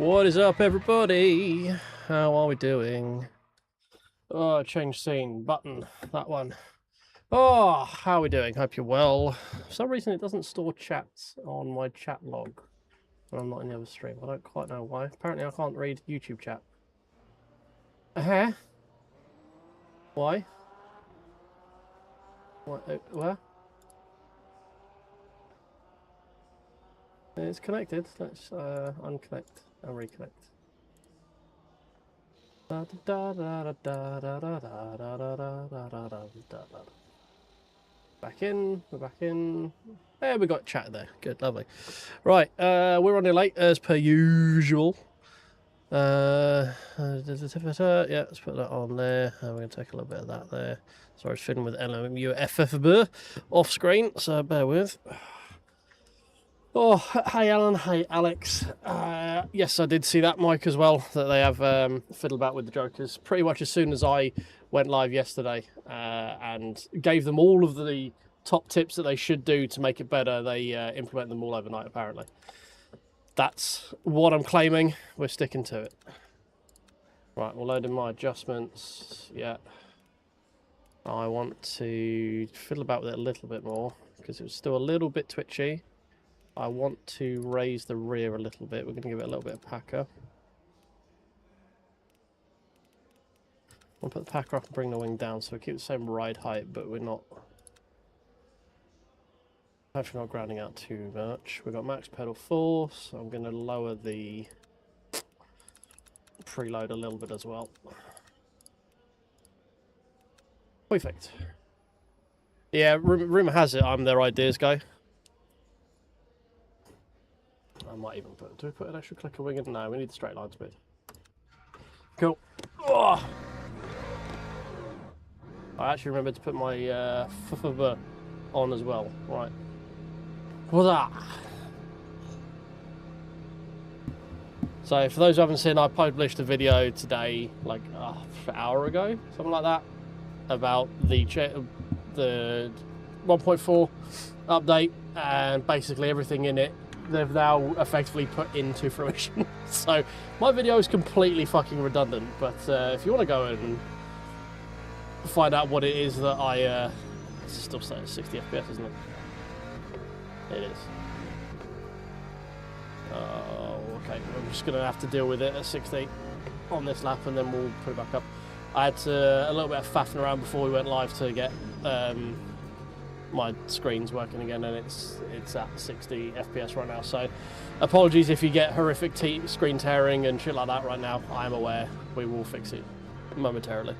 What is up, everybody? How are we doing? Oh, change scene button, that one. Oh, how are we doing? Hope you're well. For some reason, it doesn't store chats on my chat log when I'm not in the other stream. I don't quite know why. Apparently, I can't read YouTube chat. Why? What? Where? It's connected. Let's unconnect and reconnect. Back in, we're back in. There, we got chat there. Good, lovely. Right, we're running late as per usual. Yeah, let's put that on there. We're going to take a little bit of that there. Sorry, it's fiddling with LMU FFB off screen, so bear with. Oh, hey Alan, hey Alex. Yes, I did see that, Mike, as well, that they have fiddled about with the Jokers pretty much as soon as I went live yesterday and gave them all of the top tips that they should do to make it better. They implement them all overnight, apparently. That's what I'm claiming. We're sticking to it. Right, we'll load in my adjustments. Yeah. I want to fiddle about with it a little bit more because it was still a little bit twitchy. I want to raise the rear a little bit. We're going to give it a little bit of packer. I'll put the packer up and bring the wing down so we keep the same ride height, but we're not... Hopefully not grounding out too much. We've got max pedal force, so I'm going to lower the preload a little bit as well. Perfect. Yeah, rumour has it I'm their ideas guy. I might even put... Do we put an extra clicker wing in? No, we need the straight line speed. Cool. Oh! I actually remembered to put my FFB on as well. Right. What's that? So, for those who haven't seen, I published a video today, like an hour ago, something like that, about the 1.4 update, and basically everything in it they've now effectively put into fruition. So my video is completely fucking redundant, but if you want to go and find out what it is that I it's still saying 60 FPS, isn't it? It is. Oh, okay. I'm just gonna have to deal with it at 60 on this lap, and then we'll put it back up. I had a little bit of faffing around before we went live to get my screen's working again, and it's at 60 FPS right now, so apologies if you get horrific screen tearing and shit like that right now. I am aware. We will fix it momentarily.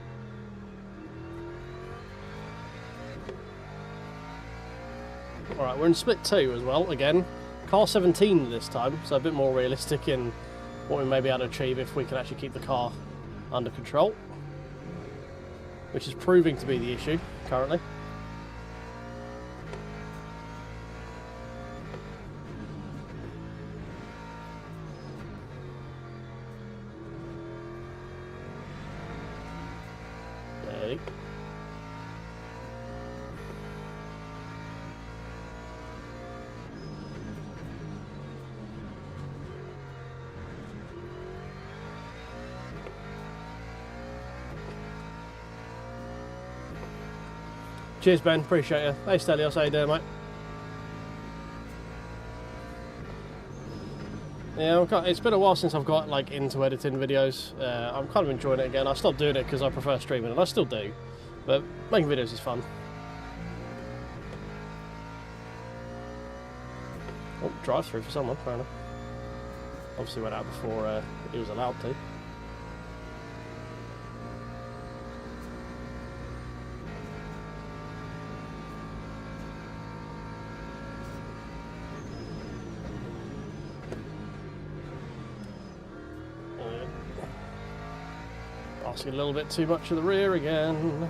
Alright, we're in split 2 as well, again. Car 17 this time, so a bit more realistic in what we may be able to achieve if we can actually keep the car under control, which is proving to be the issue currently. Cheers, Ben. Appreciate you. Hey, Stelios. How you doing, mate? Yeah, it's been a while since I've got like into editing videos. I'm kind of enjoying it again. I stopped doing it because I prefer streaming, and I still do. But making videos is fun. Oh, drive-through for someone, fair enough. Obviously went out before he was allowed to. Asking a little bit too much of the rear again.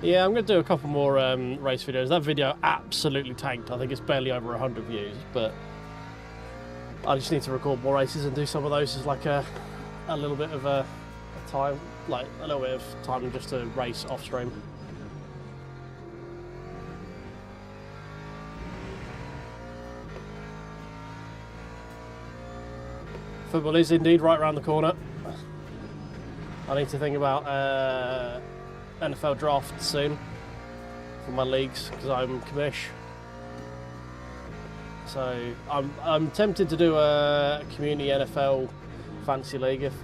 Yeah, I'm going to do a couple more race videos. That video absolutely tanked. I think it's barely over 100 views, but I just need to record more races and do some of those as like a little bit of a time, like a little bit of time just to race off stream. Football is indeed right around the corner. I need to think about NFL draft soon for my leagues because I'm commish. So I'm tempted to do a community NFL fantasy league if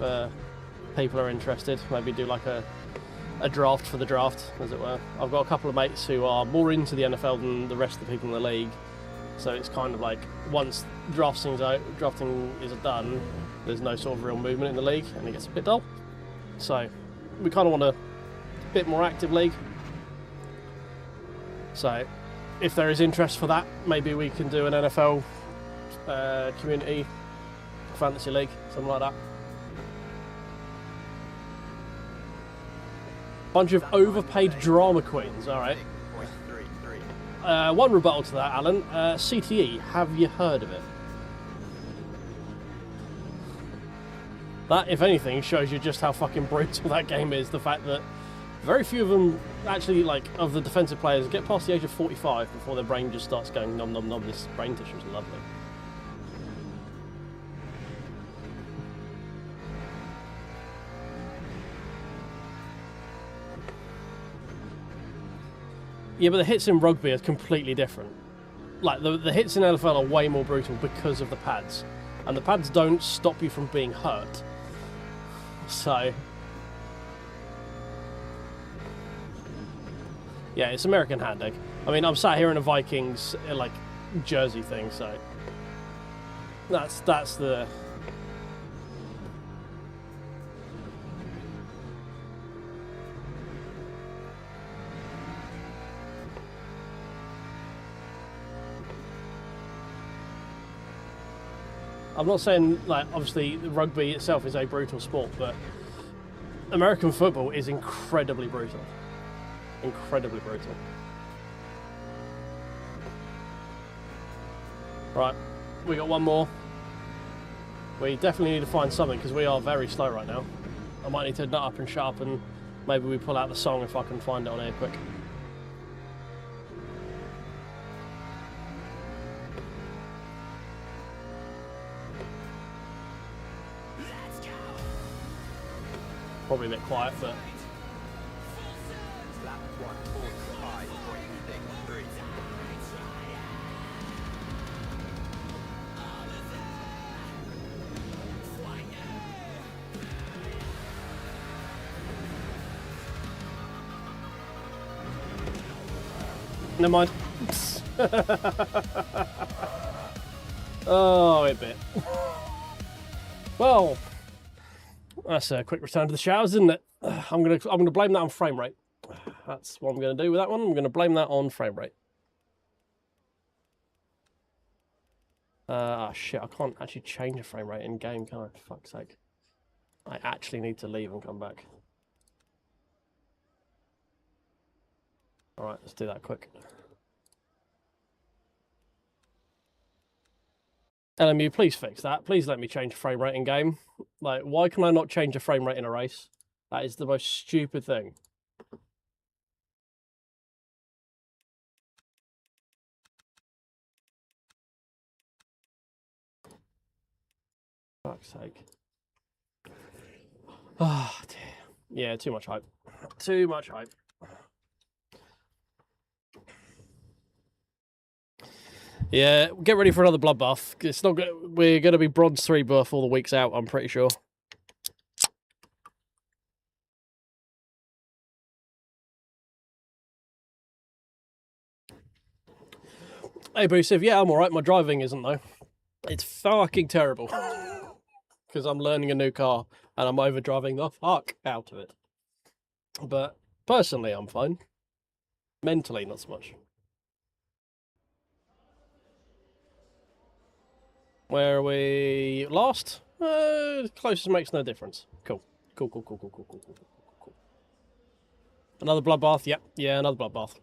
people are interested. Maybe do like a draft for the draft, as it were. I've got a couple of mates who are more into the NFL than the rest of the people in the league. So it's kind of like once drafting is done, there's no sort of real movement in the league and it gets a bit dull. So we kind of want a bit more active league. So if there is interest for that, maybe we can do an NFL community fantasy league, something like that. Bunch of overpaid drama queens, alright. One rebuttal to that, Alan. CTE, have you heard of it? That, if anything, shows you just how fucking brutal that game is. The fact that very few of them, actually, like, of the defensive players, get past the age of 45 before their brain just starts going nom nom nom. This brain tissue is lovely. Yeah, but the hits in rugby are completely different. Like, the hits in NFL are way more brutal because of the pads. And the pads don't stop you from being hurt. So... yeah, it's American handegg. I mean, I'm sat here in a Vikings, like, jersey thing, so... That's the... I'm not saying, like, obviously rugby itself is a brutal sport, but American football is incredibly brutal. Incredibly brutal. Right, we got one more. We definitely need to find something because we are very slow right now. I might need to nut up and shut up and maybe we pull out the song if I can find it on here quick. Probably a bit quiet, but... never mind. Oh, it bit. Well... that's a quick return to the showers, isn't it? I'm gonna blame that on frame rate. That's what I'm gonna do with that one. I'm gonna blame that on frame rate. Shit, I can't actually change a frame rate in game, can I? For fuck's sake. I actually need to leave and come back. Alright, let's do that quick. LMU, please fix that. Please let me change frame rate in game. Like, why can I not change a frame rate in a race? That is the most stupid thing. Fuck's sake. Oh, dear. Yeah, too much hype. Too much hype. Yeah, get ready for another bloodbath. It's not good. We're going to be bronze 3 before the week's out, I'm pretty sure. Hey, Boosiv, yeah, I'm alright. My driving isn't, though. It's fucking terrible. Because I'm learning a new car, and I'm overdriving the fuck out of it. But, personally, I'm fine. Mentally, not so much. Where are we? Last? Closest makes no difference. Cool. Cool. Another bloodbath? Yep. Yeah, another bloodbath.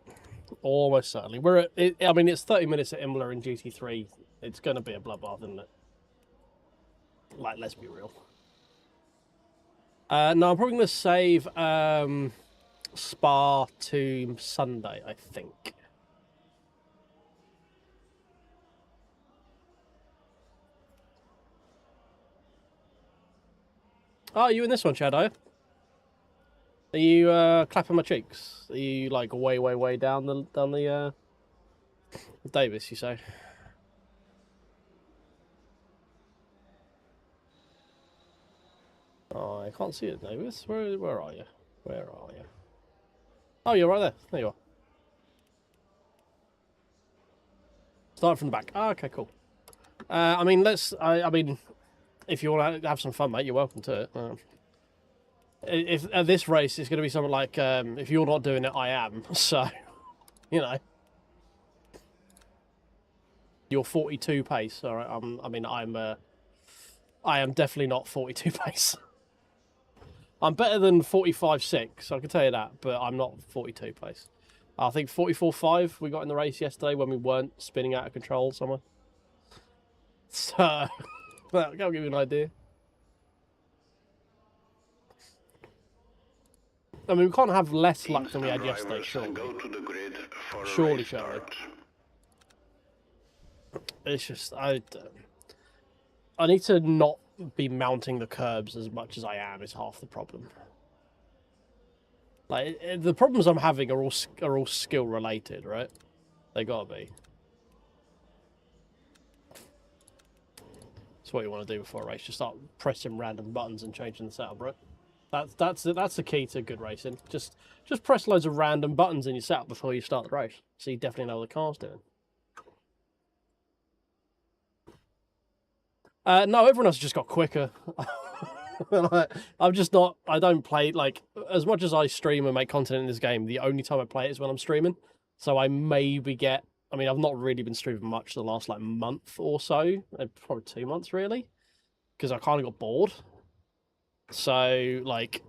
Almost certainly. We're at, I mean, it's 30 minutes at Imola in GT3. It's going to be a bloodbath, isn't it? Like, let's be real. No, I'm probably going to save Spa to Sunday, I think. Oh, are you in this one, Chad, are you? Are you clapping my cheeks? Are you like way down the Davis, you say? Oh, I can't see it, Davis. Where are you? Where are you? Oh, you're right there. There you are. Start from the back. Oh, okay, cool. I mean, I mean, if you want to have some fun, mate, you're welcome to it. If at this race, it's going to be something like, if you're not doing it, I am. So, you know, you're 42 pace. All right. I am definitely not 42 pace. I'm better than 45.6, I can tell you that, but I'm not 42 pace. I think 44.5 we got in the race yesterday when we weren't spinning out of control somewhere. So, well, I'll give you an idea. I mean, we can't have less luck than we had yesterday, surely. Surely. It's just, I need to not be mounting the curbs as much as I am is half the problem. Like, the problems I'm having are all skill related, right? They gotta be. That's what you want to do before a race. Just start pressing random buttons and changing the setup, right? That's the key to good racing. Just press loads of random buttons in your setup before you start the race, so you definitely know what the car's doing. No, everyone else just got quicker. I'm just not. I don't play, like, as much as I stream and make content in this game. The only time I play it is when I'm streaming. So I maybe get. I mean, I've not really been streaming much the last like month or so, probably 2 months really, because I kind of got bored. So, like,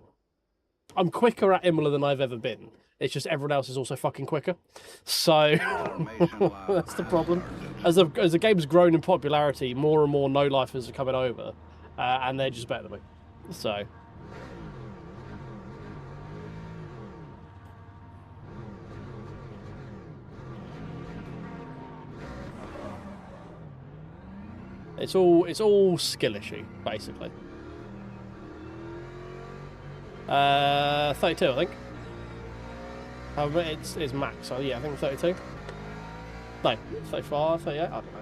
I'm quicker at Imola than I've ever been. It's just everyone else is also fucking quicker. So, that's the problem. As the game's grown in popularity, more and more no-lifers are coming over, and they're just better than me. So... It's all skill issue, basically. 32, I think. It's max, so yeah, I think 32. No, 35, 38, I don't know.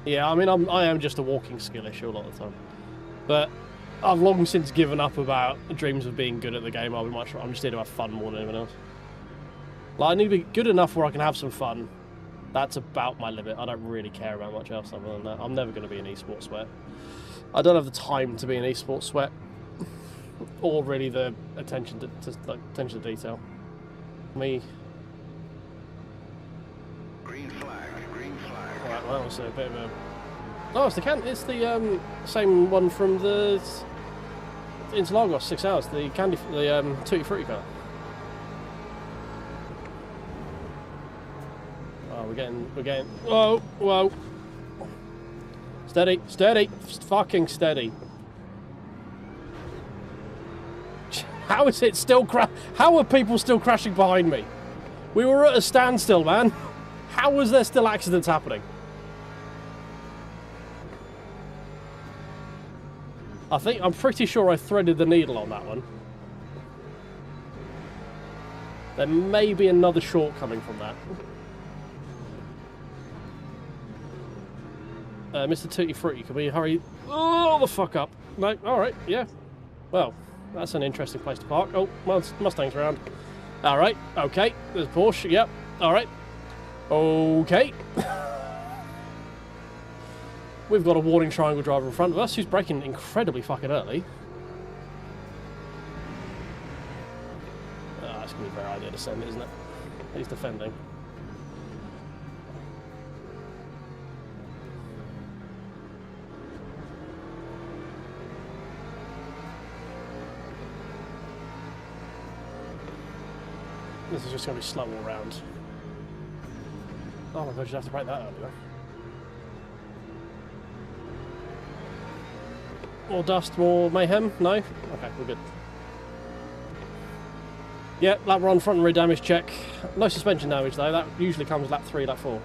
Yeah, I mean, I am just a walking skill issue a lot of the time. But I've long since given up about dreams of being good at the game. I'm just here to have fun more than anyone else. Like, I need to be good enough where I can have some fun. That's about my limit. I don't really care about much else other than that. I'm never going to be an esports sweat. I don't have the time to be an esports sweat, or really the attention to detail. Me. Green flag. Alright, well, that was a bit of a... Oh, it's the same one from the Interlagos 6 hours. The Tutti Frutti car. Oh, we're getting. Whoa. Steady, fucking steady. How is it still How are people still crashing behind me? We were at a standstill, man. How was there still accidents happening? I'm pretty sure I threaded the needle on that one. There may be another shortcoming from that. Mr. Tutti Frutti, can we hurry the fuck up? No, alright, yeah. Well, that's an interesting place to park. Oh, Mustang's around. Alright, okay. There's Porsche, yep. Alright. Okay. We've got a warning triangle driver in front of us who's braking incredibly fucking early. That's going to be a very idea to send, isn't it? He's defending. This is just going to be slow all round. Oh my god, you have to break that early, though. More dust, more mayhem? No? Okay, we're good. Yep, lap one front and rear damage check. No suspension damage though, that usually comes lap 3, lap 4.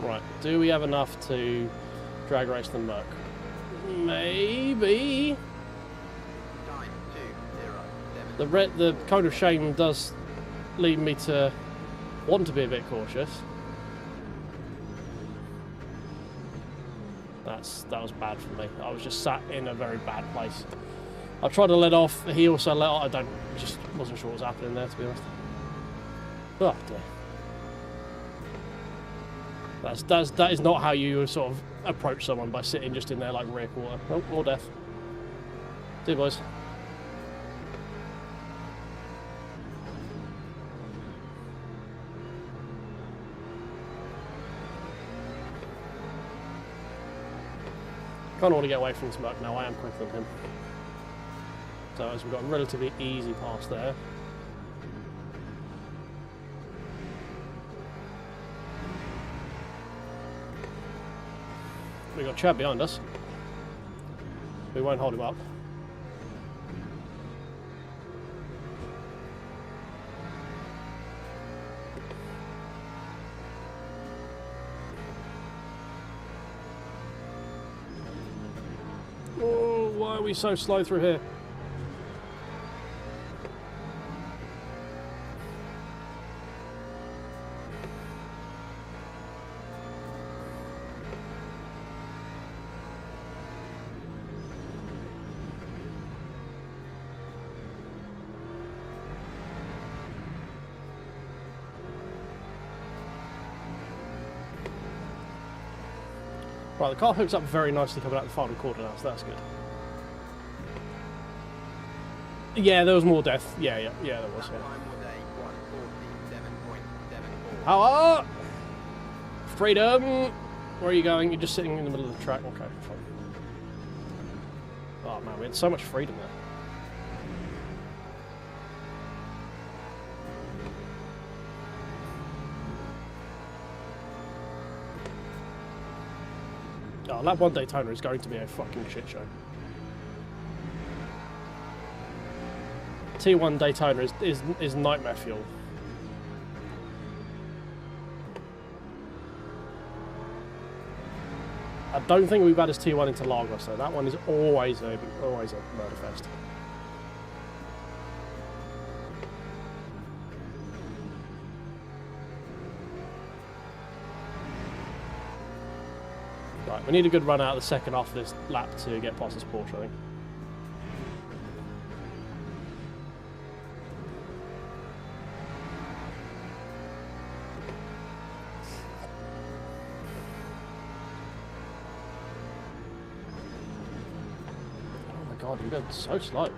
Right, do we have enough to drag race the Merc? Maybe. The code of shame does lead me to want to be a bit cautious. That was bad for me. I was just sat in a very bad place. I tried to let off. He also let off. Just wasn't sure what was happening there, to be honest. Oh dear. That is not how you sort of approach someone, by sitting just in there like rear quarter. Oh, more death. See you, boys. Kind of want to get away from this Merc now. I am quicker than him. So as we've got a relatively easy pass there. We've got Chad behind us. We won't hold him up. Oh, why are we so slow through here? Right, the car hooks up very nicely coming out the final corner now, so that's good. Yeah, there was more death. Yeah, there was. Yeah. Power! Freedom! Where are you going? You're just sitting in the middle of the track. Okay, fine. Oh man, we had so much freedom there. Oh, lap 1 Daytona is going to be a fucking shit show. T1 Daytona is nightmare fuel. I don't think we've had as T1 into Lagos, so that one is always a murder fest. Right, we need a good run out of the second half of this lap to get past this Porsche, I think. Oh my god, you're going so slow.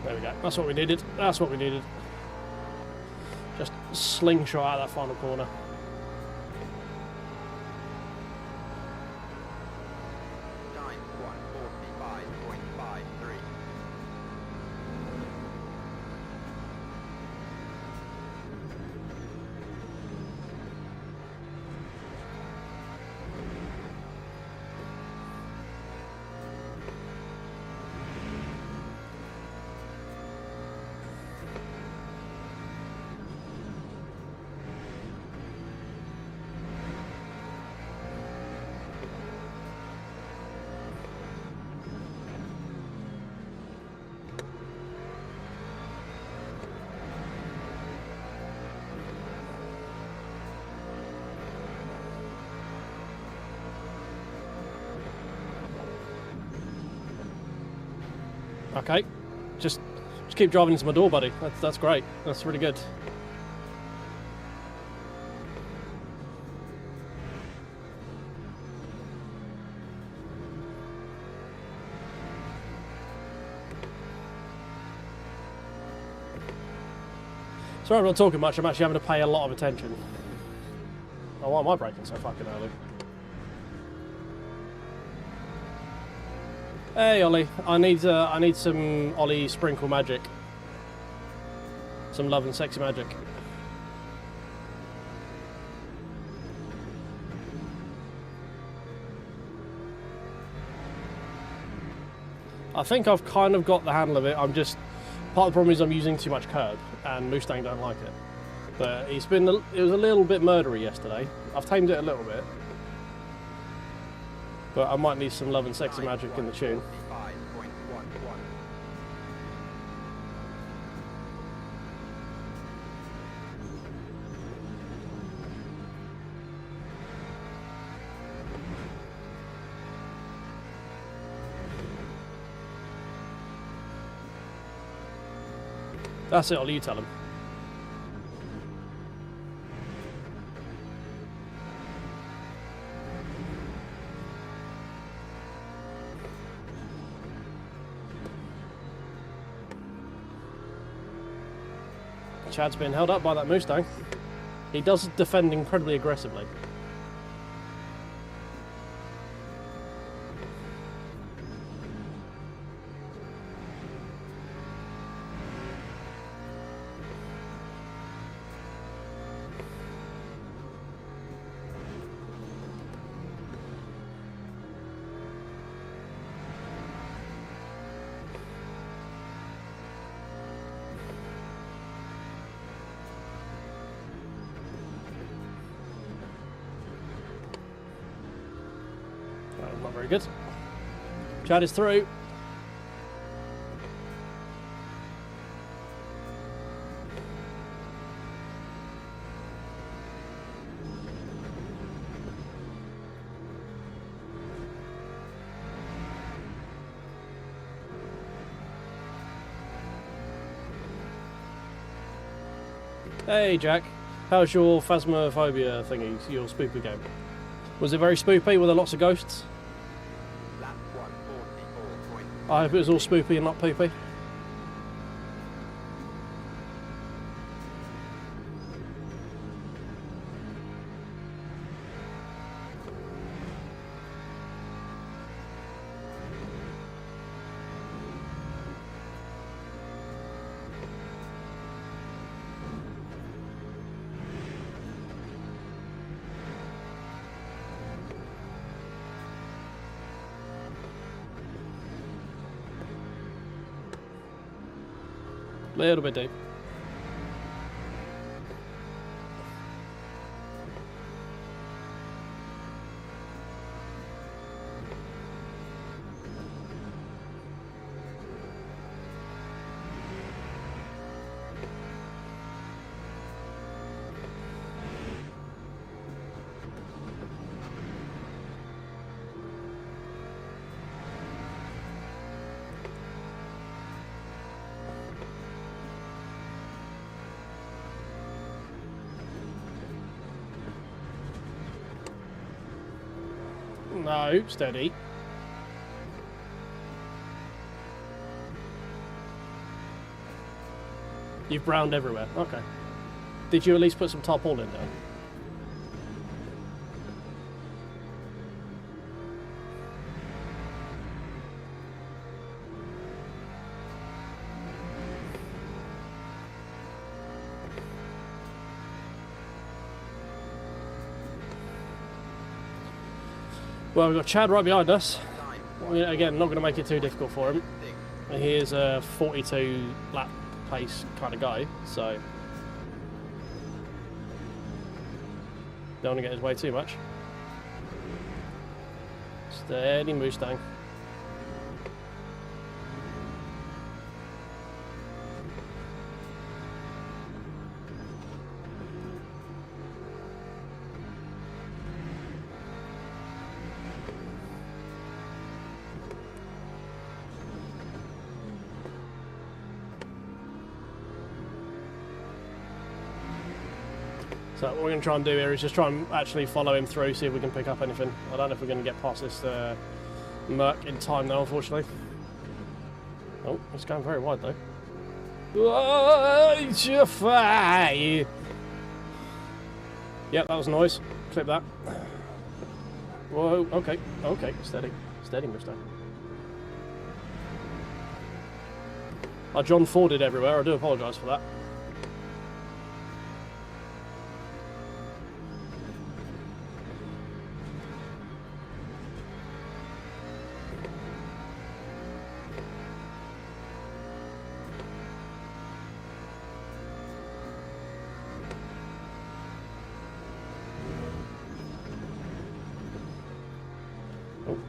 There we go. That's what we needed. That's what we needed. Just slingshot out of that final corner. Okay, just keep driving into my door, buddy. That's great. That's really good. Sorry I'm not talking much, I'm actually having to pay a lot of attention. Oh, why am I braking so fucking early? Hey Ollie, I need some Ollie sprinkle magic. Some love and sexy magic. I think I've kind of got the handle of it. I'm just, part of the problem is I'm using too much curb, and Mustang don't like it. But it was a little bit murdery yesterday. I've tamed it a little bit, but I might need some love and sexy magic in the tune. That's it, Ollie, you tell him. Chad's been held up by that Mustang. He does defend incredibly aggressively. Not very good. Chad is through. Hey Jack, how's your phasmophobia thingy, your spooky game? Was it very spoopy? Were there lots of ghosts? I hope it was all spoopy and not poopy. A little bit deep. No, steady. You've browned everywhere. Okay. Did you at least put some tarpaulin down? Well, we've got Chad right behind us. Again, not going to make it too difficult for him. He is a 42 lap pace kind of guy, so don't want to get his way too much. Steady Mustang. So what we're going to try and do here is just try and actually follow him through, see if we can pick up anything. I don't know if we're going to get past this Merc in time though, unfortunately. Oh, it's going very wide though. Yep, that was noise. Clip that. Whoa, okay, okay, steady. Steady, mister. I John Forded everywhere, I do apologise for that.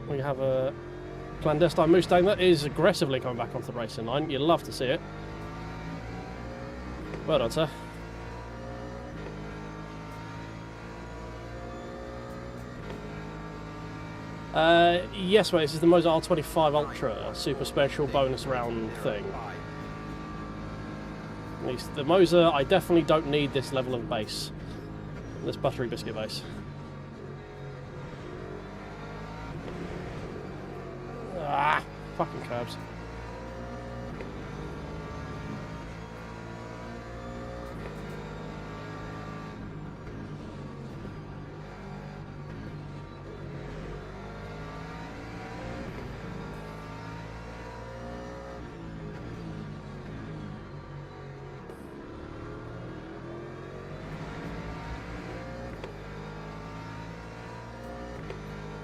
We have a clandestine Mustang that is aggressively coming back onto the racing line. You'd love to see it. Well done, sir. Yes, mate, this is the Moza R25 Ultra super special bonus round thing. At least the Moza, I definitely don't need this level of base. This buttery biscuit base. Ah, fucking curbs.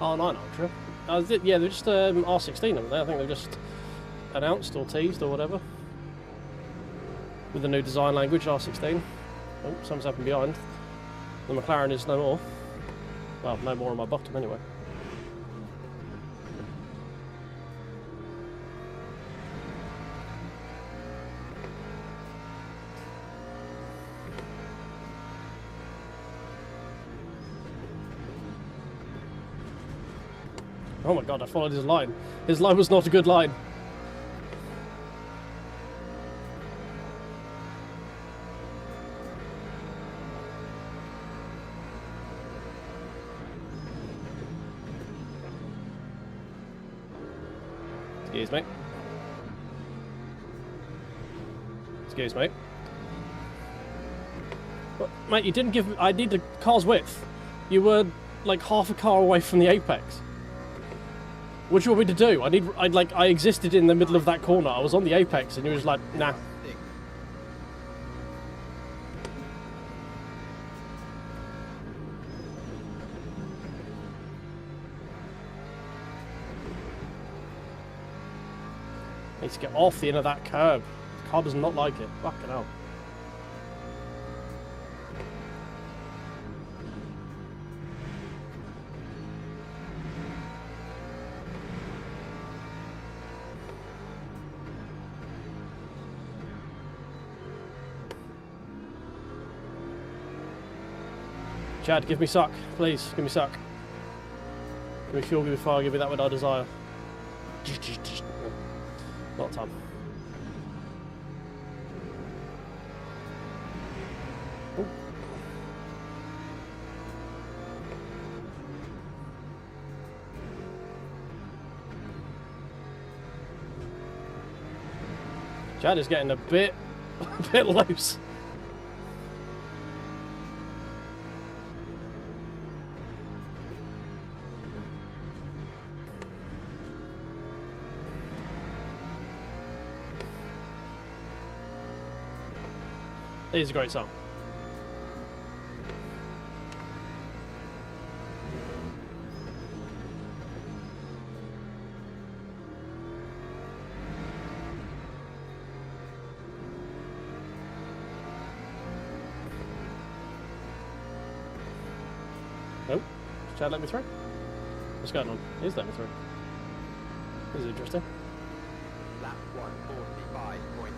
R9 Ultra. Yeah, they're just R16 over there. I think they've just announced or teased or whatever. With the new design language, R16. Oh, something's happened behind. The McLaren is no more. Well, no more on my bottom anyway. Oh my god, I followed his line. His line was not a good line. Excuse me. Excuse me. But, mate, you didn't give... I need the car's width. You were like half a car away from the apex. What do you want me to do? I existed in the middle of that corner. I was on the apex, and you were just like, nah. Needs to get off the end of that curb. The car does not like it. Fucking hell. Chad, give me suck, please. Give me suck. Give me fuel, give me fire, give me that what I desire. Not a ton. Ooh. Chad is getting a bit loose. It is a great song. Oh, Chad let me through? What's going on? He's let me through. This is interesting. Lap 145.23.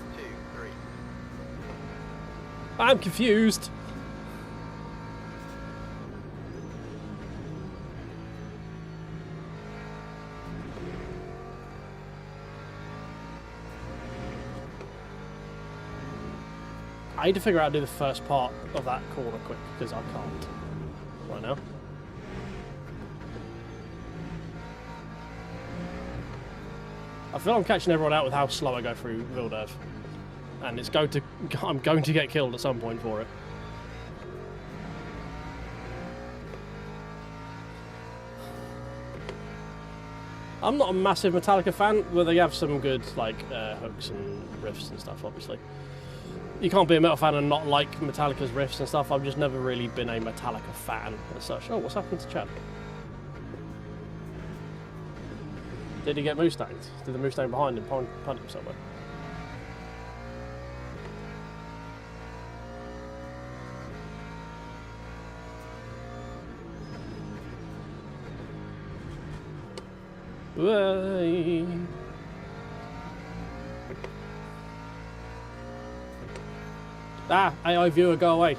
I'm confused. I need to figure out how to do the first part of that corner quick, because I can't right now. I feel I'm catching everyone out with how slow I go through Villeneuve. and it's going to. I'm going to get killed at some point for it. I'm not a massive Metallica fan, but they have some good like hooks and riffs and stuff. Obviously, you can't be a metal fan and not like Metallica's riffs and stuff. I've just never really been a Metallica fan as such. Oh, what's happened to Chad? Did he get Mustanged? Did the Mustang behind him punt him somewhere? Way. Ah, AI viewer, go away.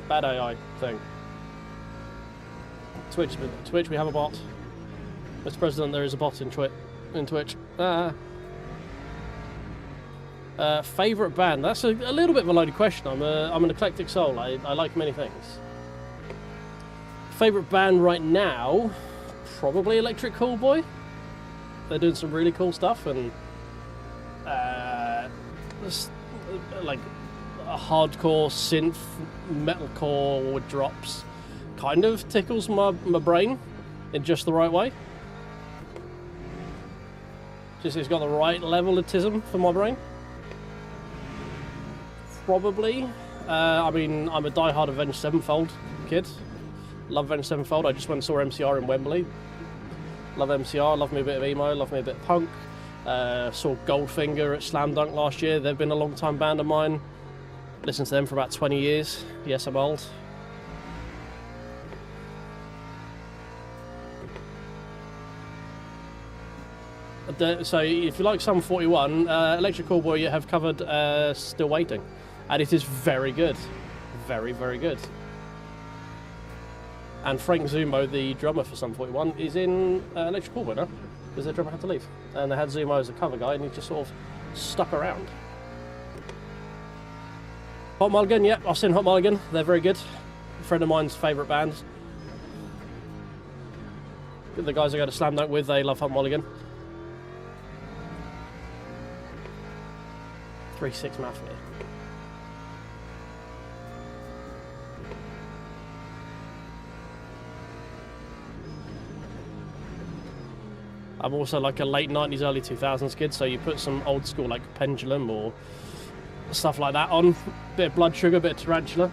Bad AI thing. Twitch, we have a bot. Mr. President, there is a bot in Twitch. Favourite band? That's a little bit of a loaded question. I'm an eclectic soul. I like many things. Favourite band right now? Probably Electric Callboy. They're doing some really cool stuff, and like a hardcore synth metalcore with drops kind of tickles my brain in just the right way. Just it's got the right level of tism for my brain. Probably. I mean, I'm a die-hard Avenged Sevenfold kid. Love Avenged Sevenfold. I just went and saw MCR in Wembley. Love MCR, love me a bit of emo, love me a bit of punk. Saw Goldfinger at Slam Dunk last year. They've been a long time band of mine. Listened to them for about 20 years. Yes, I'm old. So if you like Sum 41, Electric Callboy you have covered Still Waiting. And it is very good. Very, very good. And Frank Zumo, the drummer for Sum 41, is in Electric Callboy now, because their drummer had to leave. And they had Zumo as a cover guy, and he just sort of stuck around. Hot Mulligan, yep, I've seen Hot Mulligan. They're very good. A friend of mine's favourite band. The guys I go to Slam Dunk with, they love Hot Mulligan. 3.6 math here. I'm also like a late 90s, early 2000s kid, so you put some old school like Pendulum or stuff like that on. Bit of Blood Sugar, bit of Tarantula.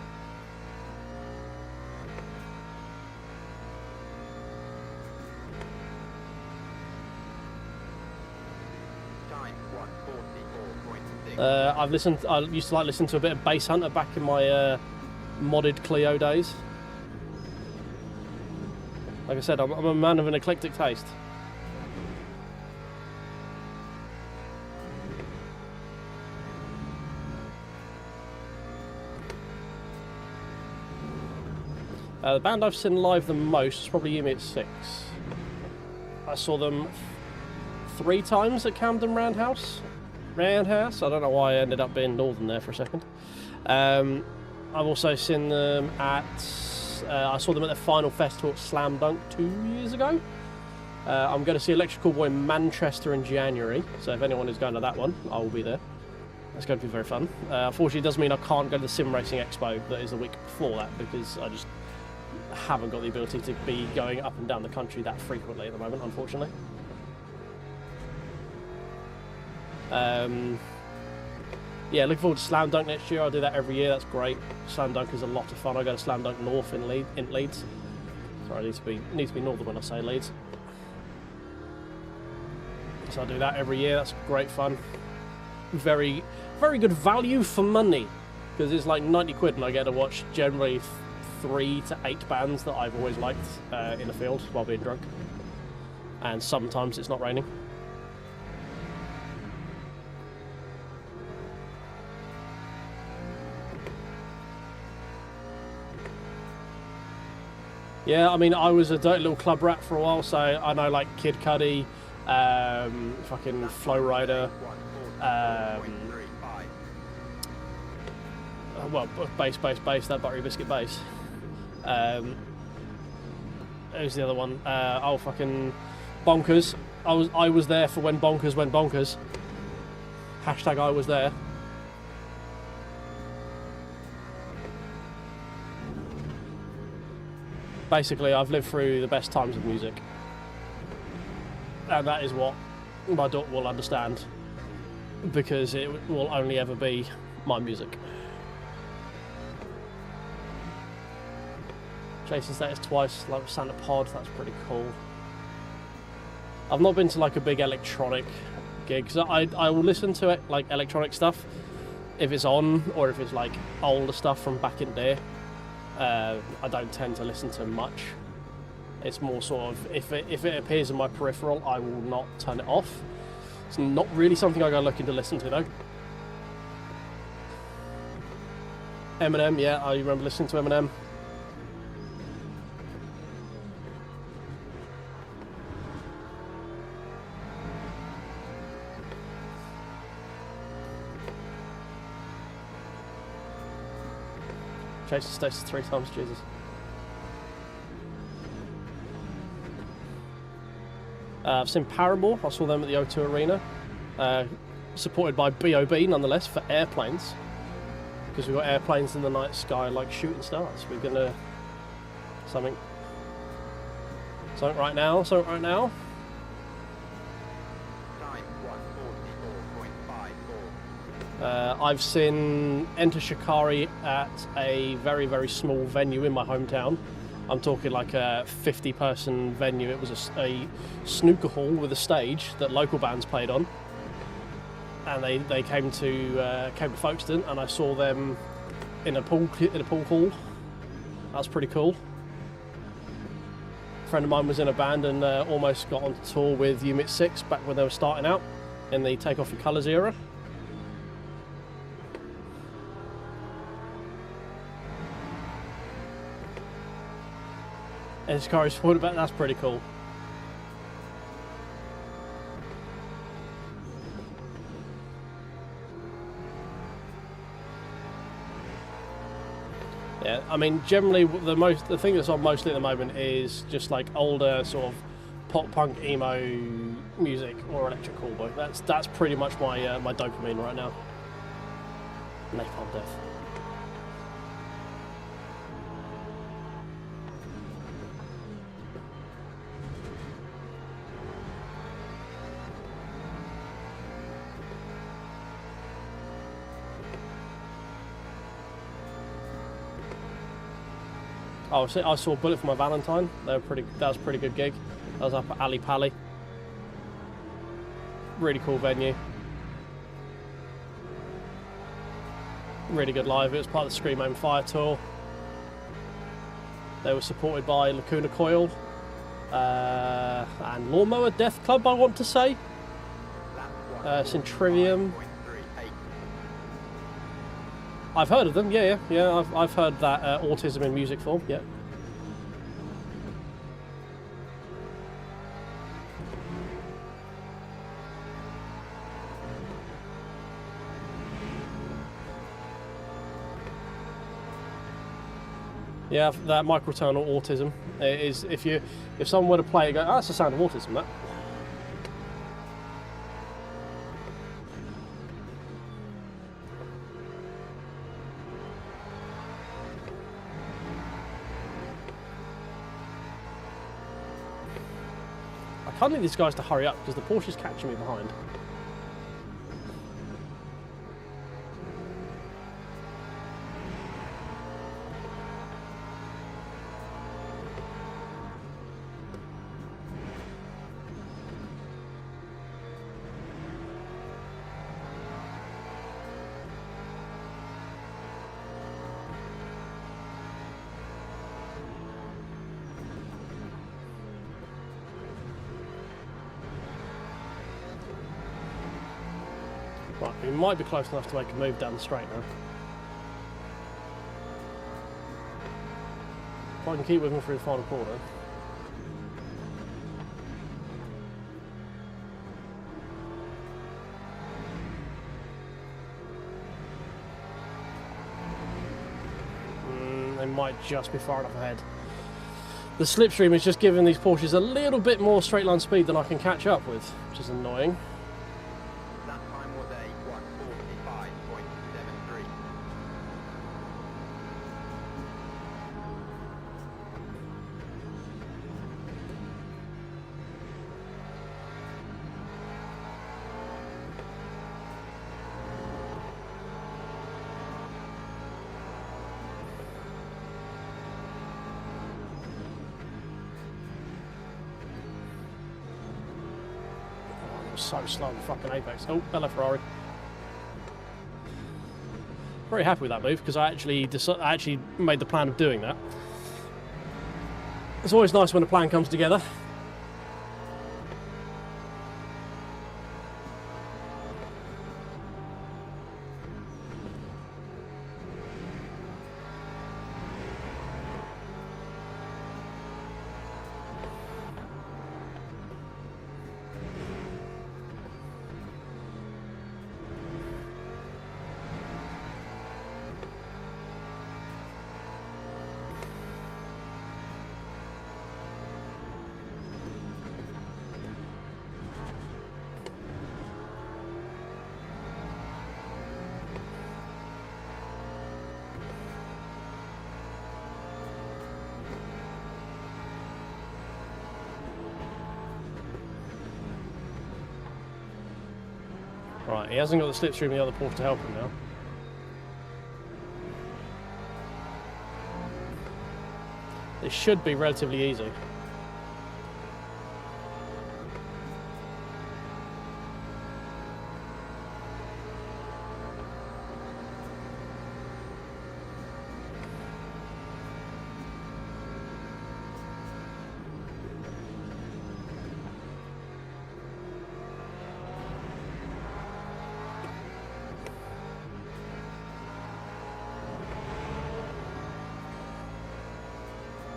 I used to like listen to a bit of Bass Hunter back in my modded Clio days. Like I said, I'm a man of an eclectic taste. The band I've seen live the most is probably mATX. I saw them 3 times at Camden Roundhouse. I don't know why I ended up being Northern there for a second. I've also seen them at... I saw them at the final festival at Slam Dunk 2 years ago. I'm going to see Electric Callboy in Manchester in January, so if anyone is going to that one, I will be there. It's going to be very fun. Unfortunately, it does mean I can't go to the Sim Racing Expo that is the week before that, because I just haven't got the ability to be going up and down the country that frequently at the moment, unfortunately. Yeah, looking forward to Slam Dunk next year. I'll do that every year. That's great. Slam Dunk is a lot of fun. I go to Slam Dunk North in Leeds. Sorry, I need to be northern when I say Leeds. So I do that every year. That's great fun. Very, very good value for money, because it's like 90 quid and I get to watch generally 3 to 8 bands that I've always liked in the field while being drunk. And sometimes it's not raining. Yeah, I mean, I was a dirty little club rat for a while, so I know like Kid Cudi, fucking Flow Rider, well, bass, that Buttery Biscuit bass. Who's the other one? Oh, fucking Bonkers. I was there for when Bonkers went bonkers. Hashtag I was there. Basically, I've lived through the best times of music. And that is what my daughter will understand, because it will only ever be my music. Chasing status twice, like Santa Pod, that's pretty cool. I've not been to like a big electronic gig, so I will listen to it, like electronic stuff, if it's on, or if it's like older stuff from back in there. I don't tend to listen to much. It's more sort of, if it appears in my peripheral, I will not turn it off. It's not really something I go looking to listen to though. Eminem, yeah, I remember listening to Eminem. Chasing status 3 times, Jesus. I've seen Paramore, I saw them at the O2 Arena. Supported by B.O.B. nonetheless for airplanes. Because we've got airplanes in the night sky like shooting stars. We're gonna... Something right now, something right now. I've seen Enter Shikari at a very, very small venue in my hometown. I'm talking like a 50-person venue. It was a snooker hall with a stage that local bands played on. And they came to Folkestone, and I saw them in a pool hall. That's pretty cool. A friend of mine was in a band and almost got on tour with Unit 6 back when they were starting out in the Take Off Your Colours era. And Shikari's forward about, that's pretty cool. Yeah, I mean, generally the thing that's on mostly at the moment is just like older sort of pop punk emo music or electric callboy. That's pretty much my my dopamine right now. Napalm Death. Oh, I saw Bullet for My Valentine. That was a pretty good gig. That was up at Ali Pali. Really cool venue. Really good live. It was part of the Scream Aim Fire tour. They were supported by Lacuna Coil and Lawnmower Death Club, I want to say. Centrivium. I've heard of them, yeah. I've heard that autism in music form, yeah. Yeah, that microtonal autism is if someone were to play it, go, oh, that's the sound of autism, that. I can't need these guys to hurry up because the Porsche's catching me behind. Right, we might be close enough to make a move down the straight now. If I can keep moving through the final corner. They might just be far enough ahead. The slipstream is just giving these Porsches a little bit more straight line speed than I can catch up with, which is annoying. was so slow in the fucking apex. Oh, hello Ferrari. Very happy with that move because I actually made the plan of doing that. It's always nice when a plan comes together. Right, he hasn't got the slipstream of the other Porsche to help him now. It should be relatively easy.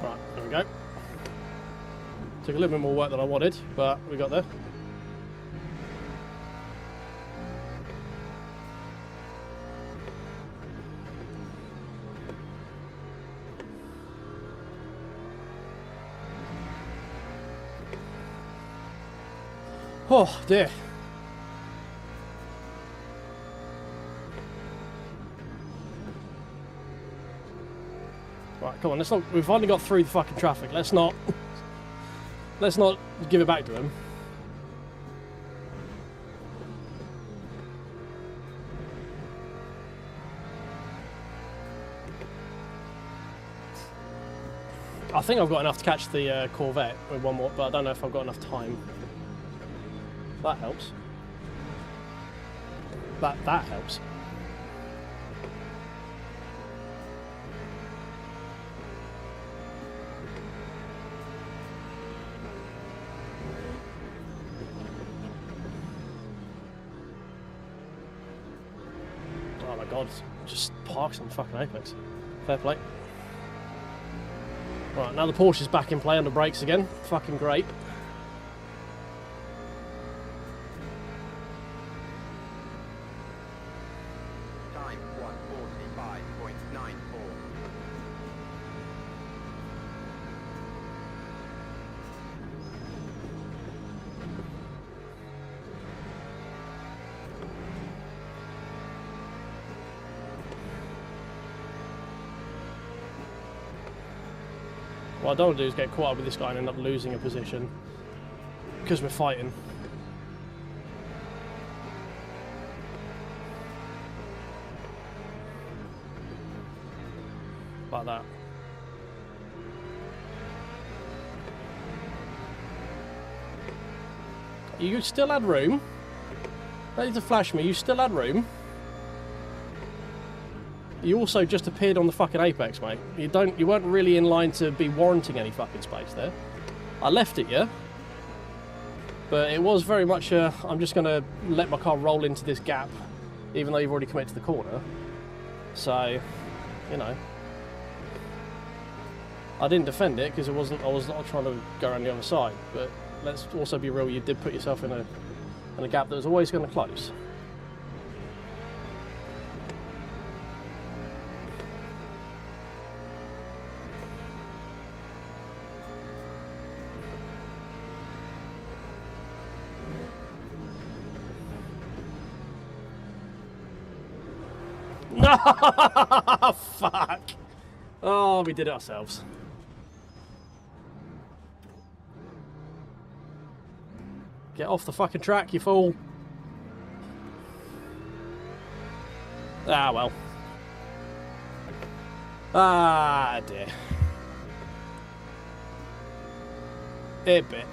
Right, there we go. Took a little bit more work than I wanted, but we got there. Oh dear. Right, come on, let's not, we've finally got through the fucking traffic. Let's not give it back to him. I think I've got enough to catch the Corvette with one more, but I don't know if I've got enough time. That helps. That helps. Oh my god, just parks on the fucking apex. Fair play. Right, now the Porsche is back in play under brakes again. Fucking great. Time 1:45.94. What I don't want to do is get caught up with this guy and end up losing a position because we're fighting. Like that. You still had room. Don't need to flash me, you still had room. You also just appeared on the fucking apex, mate. You weren't really in line to be warranting any fucking space there. I left it, yeah? But it was very much a, I'm just going to let my car roll into this gap, even though you've already committed to the corner. So, you know. I didn't defend it because I was not trying to go around the other side. But let's also be real, you did put yourself in a gap that was always going to close. No! Fuck! Oh, we did it ourselves. Get off the fucking track, you fool. Ah, well. Ah, dear. A bit.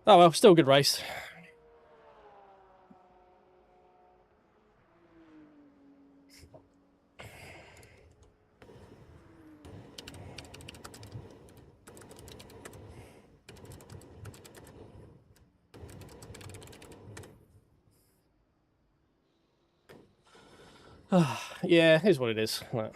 Oh well, still a good race. Yeah, here's what it is. Right.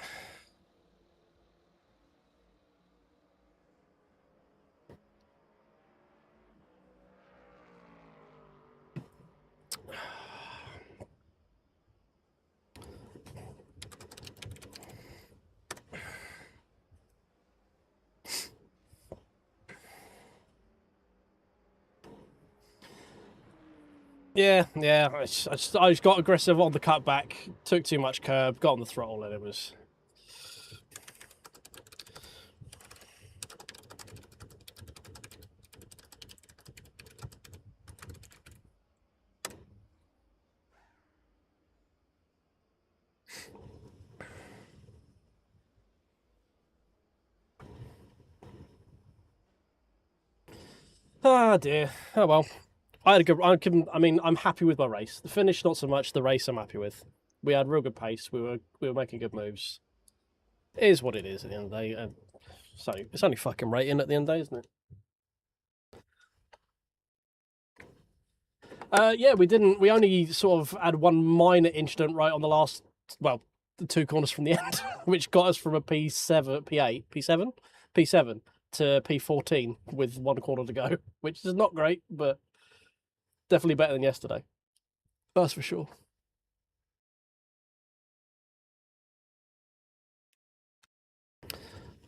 Yeah, I just got aggressive on the cutback, took too much curb, got on the throttle, and it was. Ah dear. Oh well. I had a good. I mean, I'm happy with my race. The finish, not so much. The race, I'm happy with. We had real good pace. We were making good moves. It is what it is at the end of the day. It's only fucking rating at the end of the day, isn't it? Yeah, we didn't. We only sort of had one minor incident right on the last. Well, the 2 corners from the end, which got us from a P7, P8, P7, P7 to P14 with 1 corner to go, which is not great, but definitely better than yesterday. That's for sure.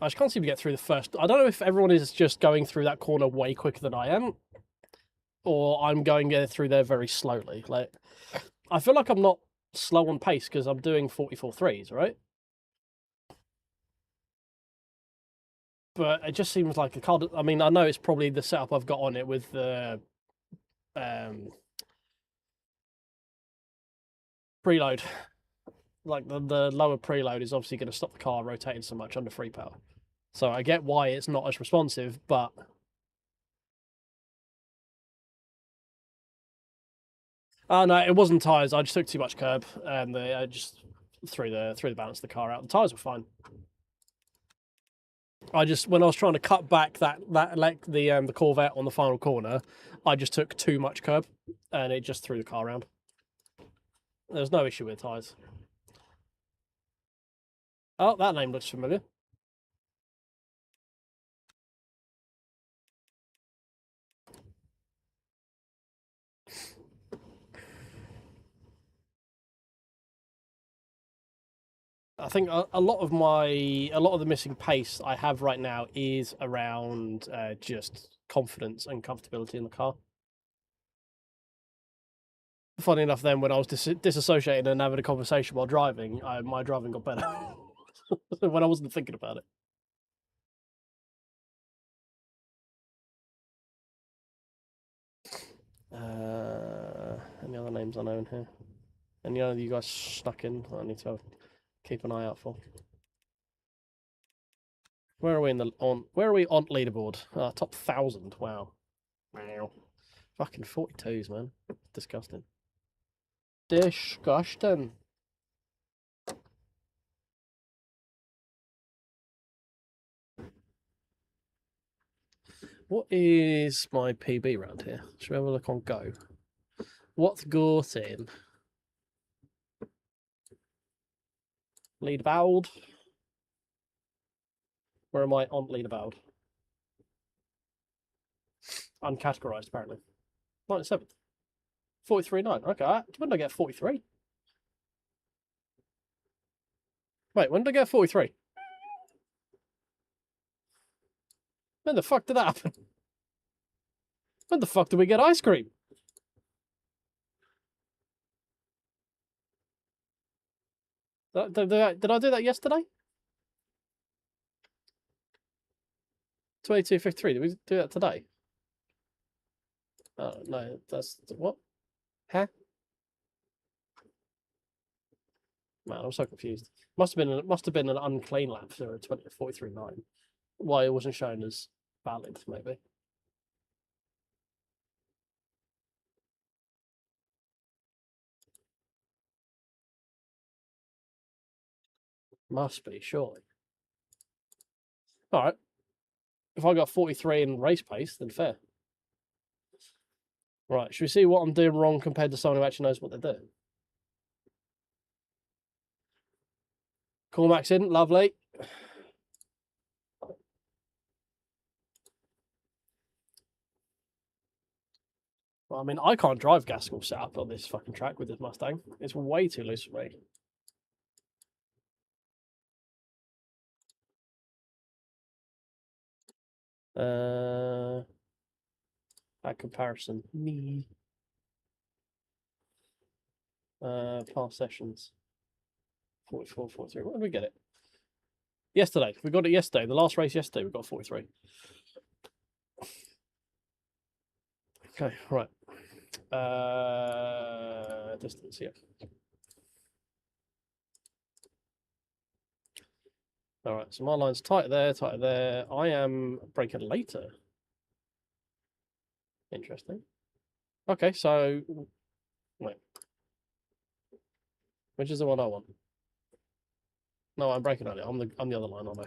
I just can't seem to get through the first. I don't know if everyone is just going through that corner way quicker than I am, or I'm going through there very slowly. Like, I feel like I'm not slow on pace because I'm doing 44.3s, right? But it just seems like a car. I mean, I know it's probably the setup I've got on it with the preload. Like the lower preload is obviously going to stop the car rotating so much under free power. So I get why it's not as responsive, but no, it wasn't tires. I just took too much curb, and I just threw the balance of the car out. The tires were fine. I just when I was trying to cut back like the Corvette on the final corner, I just took too much curb, and it just threw the car around. There's no issue with tires. Oh, that name looks familiar. I think a lot of the missing pace I have right now is around just confidence and comfortability in the car. Funny enough, then when I was disassociating and having a conversation while driving, my driving got better when I wasn't thinking about it. Any other names I know in here? Any other you guys snuck in? I need to keep an eye out for. Where are we Where are we on leaderboard? Top 1,000. Wow. Fucking 42s, man. Disgusting. Disgusting. What is my PB around here? Should we have a look on Go? What's Gortin? Leaderboard. Where am I on leaderboard? Uncategorized, apparently. 97th. 43.9. Okay, when did I get 43? Wait, when did I get 43? When the fuck did that happen? When the fuck did we get ice cream? Did I do that yesterday? 22.53. Did we do that today? Oh, no, that's what? Huh? Man, I'm so confused. Must have been an unclean lap for a 43.9. Why it wasn't shown as valid, maybe. Must be, surely. All right. If I got 43 in race pace, then fair. Right, should we see what I'm doing wrong compared to someone who actually knows what they're doing? Cormac's in, lovely. Well, I mean, I can't drive Gaskell set up on this fucking track with this Mustang. It's way too loose for me. That comparison. Me. Past sessions. 44, 43. When did we get it? Yesterday. We got it yesterday. The last race yesterday, we got 43. Okay, right. Distance, yeah. All right, so my line's tight there, tight there. I am braking later. Interesting. Okay, so wait. Which is the one I want? No, I'm braking earlier. I'm the other line, aren't I?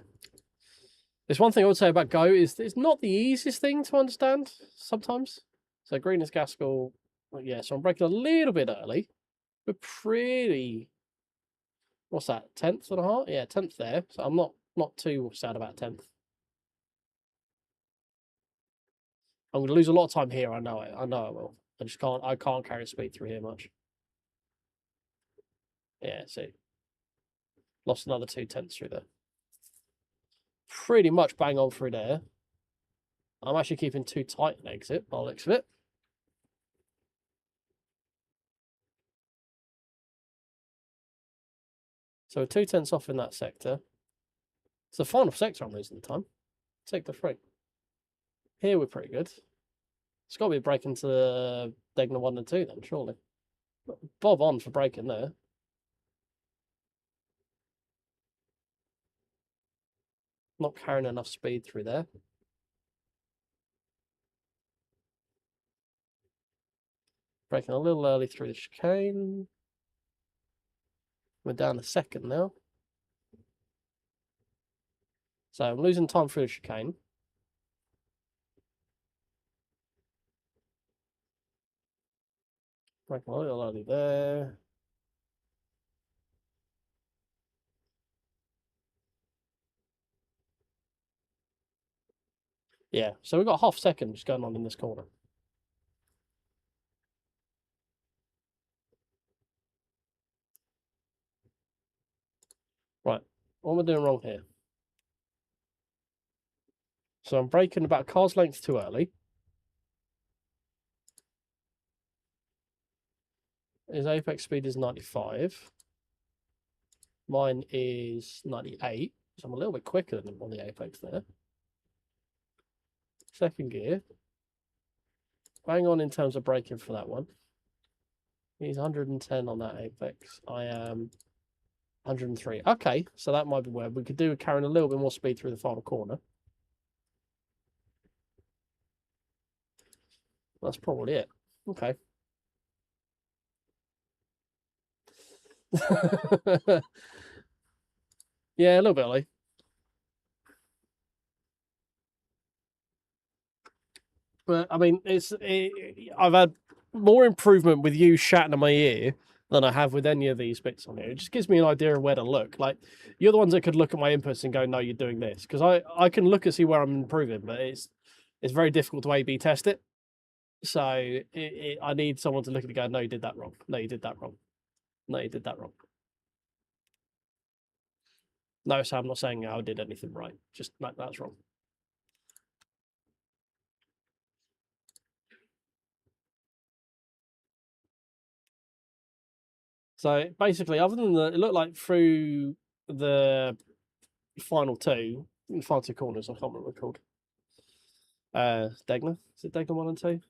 There's one thing I would say about Go is it's not the easiest thing to understand sometimes. So green is Gaskell. Well, yeah, so I'm braking a little bit early. We're pretty. What's that? 10th and a half? Yeah, 10th there. So I'm not too sad about 10th. I'm going to lose a lot of time here. I know it. I know I will. I just can't. I can't carry speed through here much. Yeah. See. Lost another 2/10 through there. Pretty much bang on through there. I'm actually keeping too tight an exit by the looks of it. So 2/10 off in that sector. It's the final sector I'm losing the time. Sector 3. Here we're pretty good. It's got to be a break into the Degner 1 and 2 then, surely. Bob on for braking there. Not carrying enough speed through there. Braking a little early through the chicane. We're down a second now. So I'm losing time through the chicane. Braking a little early there. Yeah, so we've got half second just going on in this corner. Right, what am I doing wrong here? So I'm braking about a car's length too early. His apex speed is 95. Mine is 98. So I'm a little bit quicker than him on the apex there. Second gear. Bang on in terms of braking for that one. He's 110 on that apex. I am 103. Okay, so that might be where we could do carrying a little bit more speed through the final corner. That's probably it. Okay. Yeah, a little bit early. But I mean, I've had more improvement with you shouting in my ear than I have with any of these bits on here. It just gives me an idea of where to look. Like, you're the ones that could look at my inputs and go, no, you're doing this. Because I can look and see where I'm improving, but it's very difficult to A/B test it. So I need someone to look at it and go, no, you did that wrong. No, you did that wrong. No, you did that wrong. No, so I'm not saying I did anything right. Just that's wrong. So basically, other than it looked like through the final two corners, I can't remember what they're called. Degner? Is it Degner 1 and 2?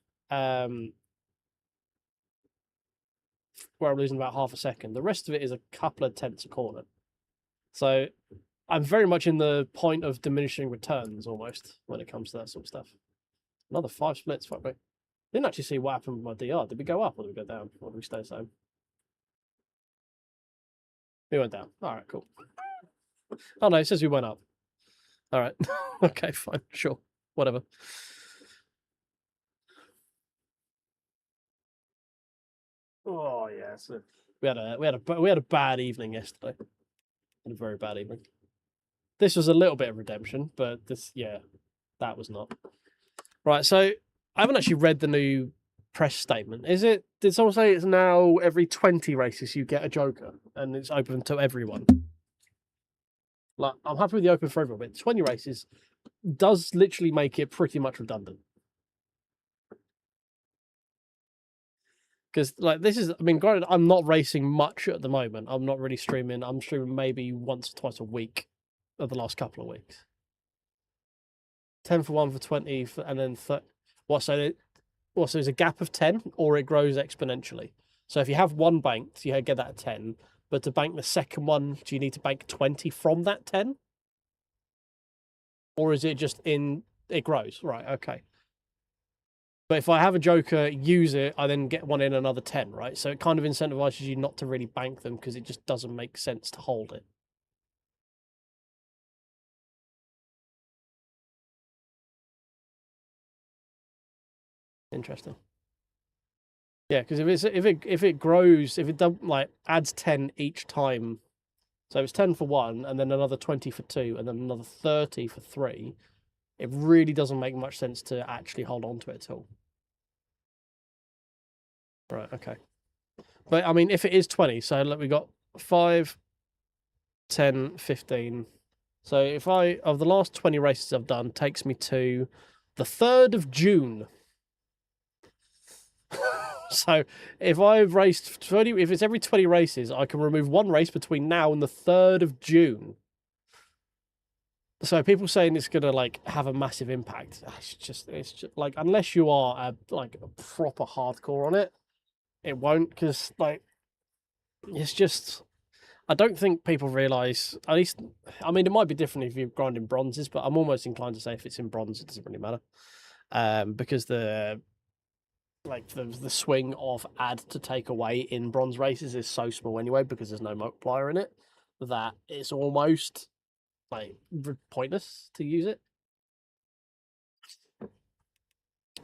Where I'm losing about half a second. The rest of it is a couple of tenths a corner. So I'm very much in the point of diminishing returns almost when it comes to that sort of stuff. Another 5 splits, fuck me. Didn't actually see what happened with my DR. Did we go up or did we go down? Or did we stay the same? We went down. All right, cool. Oh no, it says we went up. All right. Okay, fine, sure, whatever. Oh yeah, so we had a bad evening yesterday. A very bad evening. This was a little bit of redemption, but that was not. Right, so I haven't actually read the new press statement. Did someone say it's now every 20 races you get a Joker and it's open to everyone? Like, I'm happy with the open for everyone, but 20 races does literally make it pretty much redundant. Because, like, granted, I'm not racing much at the moment. I'm not really streaming. I'm streaming maybe once or twice a week of the last couple of weeks. 10 for 1 for 20, and then so there's a gap of 10, or it grows exponentially. So if you have one banked, you get that at 10. But to bank the second one, do you need to bank 20 from that 10? Or is it just it grows? Right, okay. But if I have a Joker, use it, I then get one in another 10, right? So it kind of incentivizes you not to really bank them because it just doesn't make sense to hold it. Interesting. Yeah, because if it grows, if it adds 10 each time, so it's 10 for 1, and then another 20 for 2, and then another 30 for 3, it really doesn't make much sense to actually hold on to it at all. Right, okay. But, I mean, if it is 20, so look, we got 5, 10, 15. So if of the last 20 races I've done, takes me to the 3rd of June. So if I've raced 20, if it's every 20 races, I can remove one race between now and the 3rd of June. So people saying it's gonna have a massive impact. It's just like, unless you are a proper hardcore on it, it won't, because it's just, I don't think people realise, at least, I mean, it might be different if you're grinding bronzes, but I'm almost inclined to say if it's in bronze, it doesn't really matter. Because the swing of add to take away in bronze races is so small anyway, because there's no multiplier in it, that it's almost pointless to use it.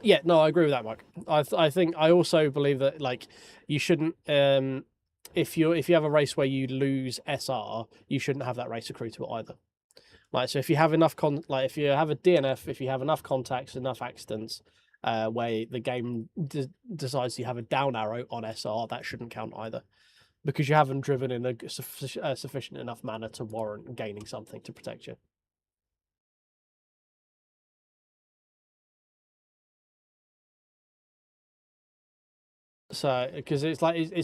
Yeah, no, I agree with that, Mike. I think I also believe that you shouldn't if you have a race where you lose SR, you shouldn't have that race accrue to it either. So if you have enough if you have a DNF, if you have enough contacts, enough accidents, where the game decides you have a down arrow on SR, that shouldn't count either, because you haven't driven in a sufficient enough manner to warrant gaining something to protect you. So, because it's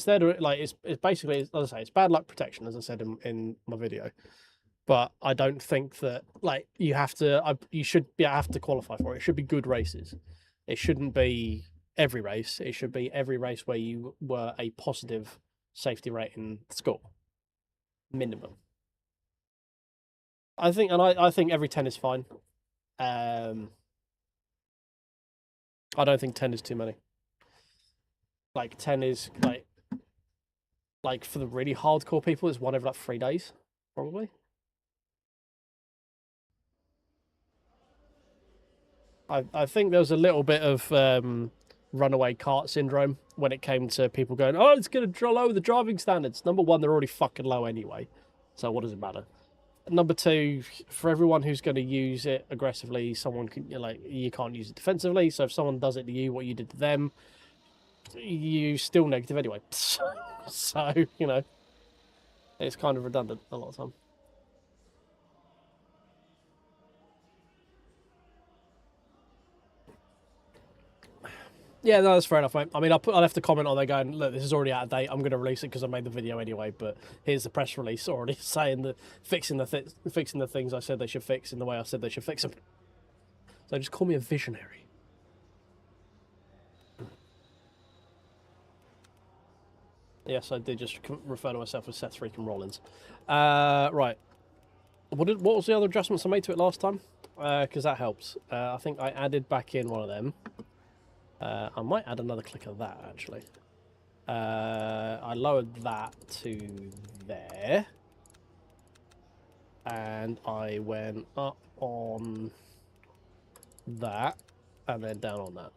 there to it's basically, as I say, it's bad luck protection, as I said in my video. But I don't think that you have to have to qualify for it. It should be good races. It shouldn't be every race. It should be every race where you were a positive safety rating score, minimum. I think every 10 is fine. I don't think 10 is too many. 10 is for the really hardcore people, it's one every 3 days, probably. I think there was a little bit of runaway cart syndrome when it came to people going, oh, it's going to lower the driving standards. Number one, they're already fucking low anyway, so what does it matter? Number two, for everyone who's going to use it aggressively, someone can you can't use it defensively. So if someone does it to you, what you did to them, you still negative anyway. So it's kind of redundant a lot of time. Yeah, no, that's fair enough, mate. I mean, I'll have to comment on there going, look, this is already out of date. I'm going to release it because I made the video anyway. But here's the press release already saying that fixing the things I said they should fix in the way I said they should fix them. So just call me a visionary. Yes, I did just refer to myself as Seth freaking Rollins. Right. What was the other adjustments I made to it last time? Because that helps. I think I added back in one of them. I might add another click of that, actually. I lowered that to there. and I went up on that, and then down on that.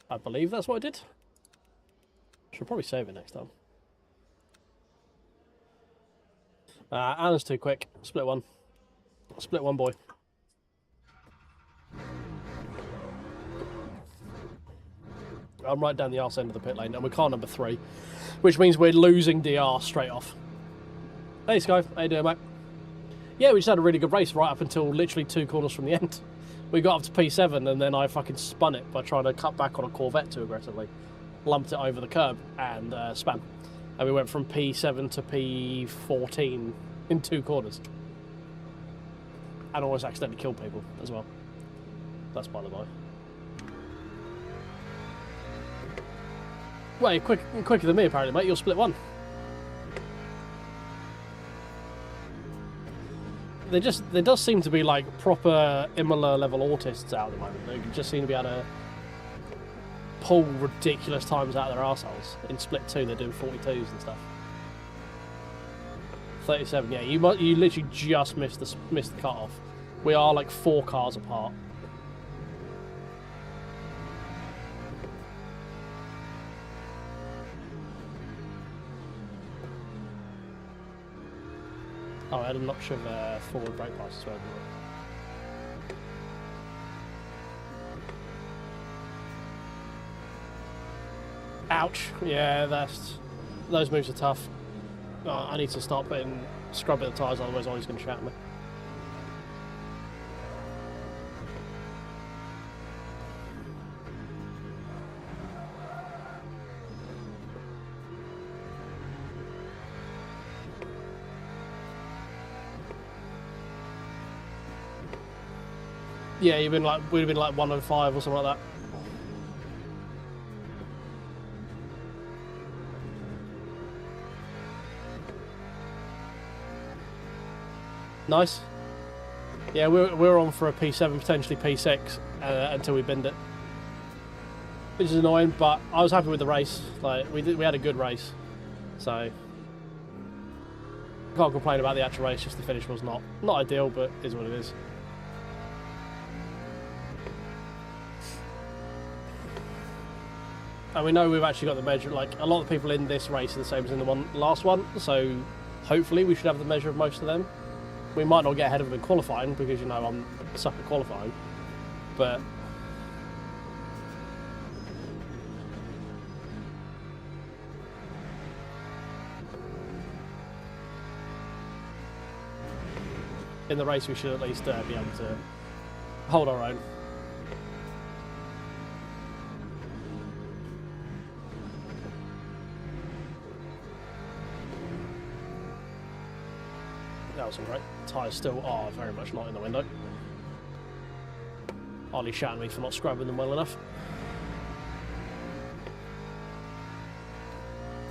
I believe that's what I did. Should probably save it next time. Alan's too quick. Split one. Split one, boy. I'm right down the arse end of the pit lane, and we're car number 3, which means we're losing DR straight off. Hey, Sky. How you doing, mate? Yeah, we just had a really good race right up until literally 2 corners from the end. We got up to P7, and then I fucking spun it by trying to cut back on a Corvette too aggressively. Lumped it over the curb and spam. And we went from P7 to P14 in 2 corners. And almost accidentally killed people as well. That's by the by. Well, you're quicker than me apparently, mate. You'll split one. There does seem to be like proper Imola level autists out at the moment. They just seem to be able to pull ridiculous times out of their arseholes. In split 2, they're doing 42s and stuff. 37, yeah. You literally just missed the cut off. We are like 4 cars apart. Oh, I had a notch of forward brake pass as well. Ouch! Yeah, those moves are tough. Oh, I need to start scrubbing the tyres, otherwise Ollie's going to shout at me. Yeah, we'd have been like 105 or something like that. Nice. Yeah, we're on for a P7, potentially P6 until we bend it, which is annoying. But I was happy with the race. Like we had a good race, so can't complain about the actual race. Just the finish was not ideal, but is what it is. And we know we've actually got the measure, like a lot of the people in this race are the same as in the last one, so hopefully we should have the measure of most of them. We might not get ahead of them in qualifying because, you know, I'm a sucker at qualifying, but in the race we should at least be able to hold our own. That was great. Tyres still are very much not in the window. Ollie shouting at me for not scrubbing them well enough.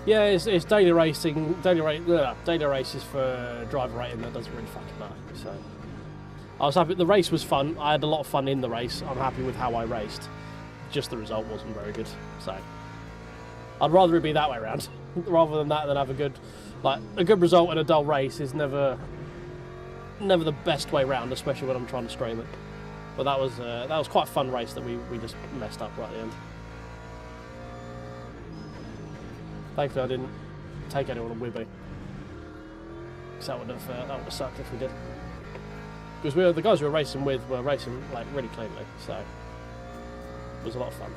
Yeah, it's daily racing. Daily races for driver rating that doesn't really fucking matter. So I was happy. The race was fun. I had a lot of fun in the race. I'm happy with how I raced. Just the result wasn't very good. So I'd rather it be that way around rather than that, than have a good result in a dull race is never the best way round, especially when I'm trying to stream it. But that was quite a fun race that we just messed up right at the end. Thankfully I didn't take anyone on Wibby, because that would have sucked if we did. Because the guys we were racing with were racing like really cleanly, so it was a lot of fun.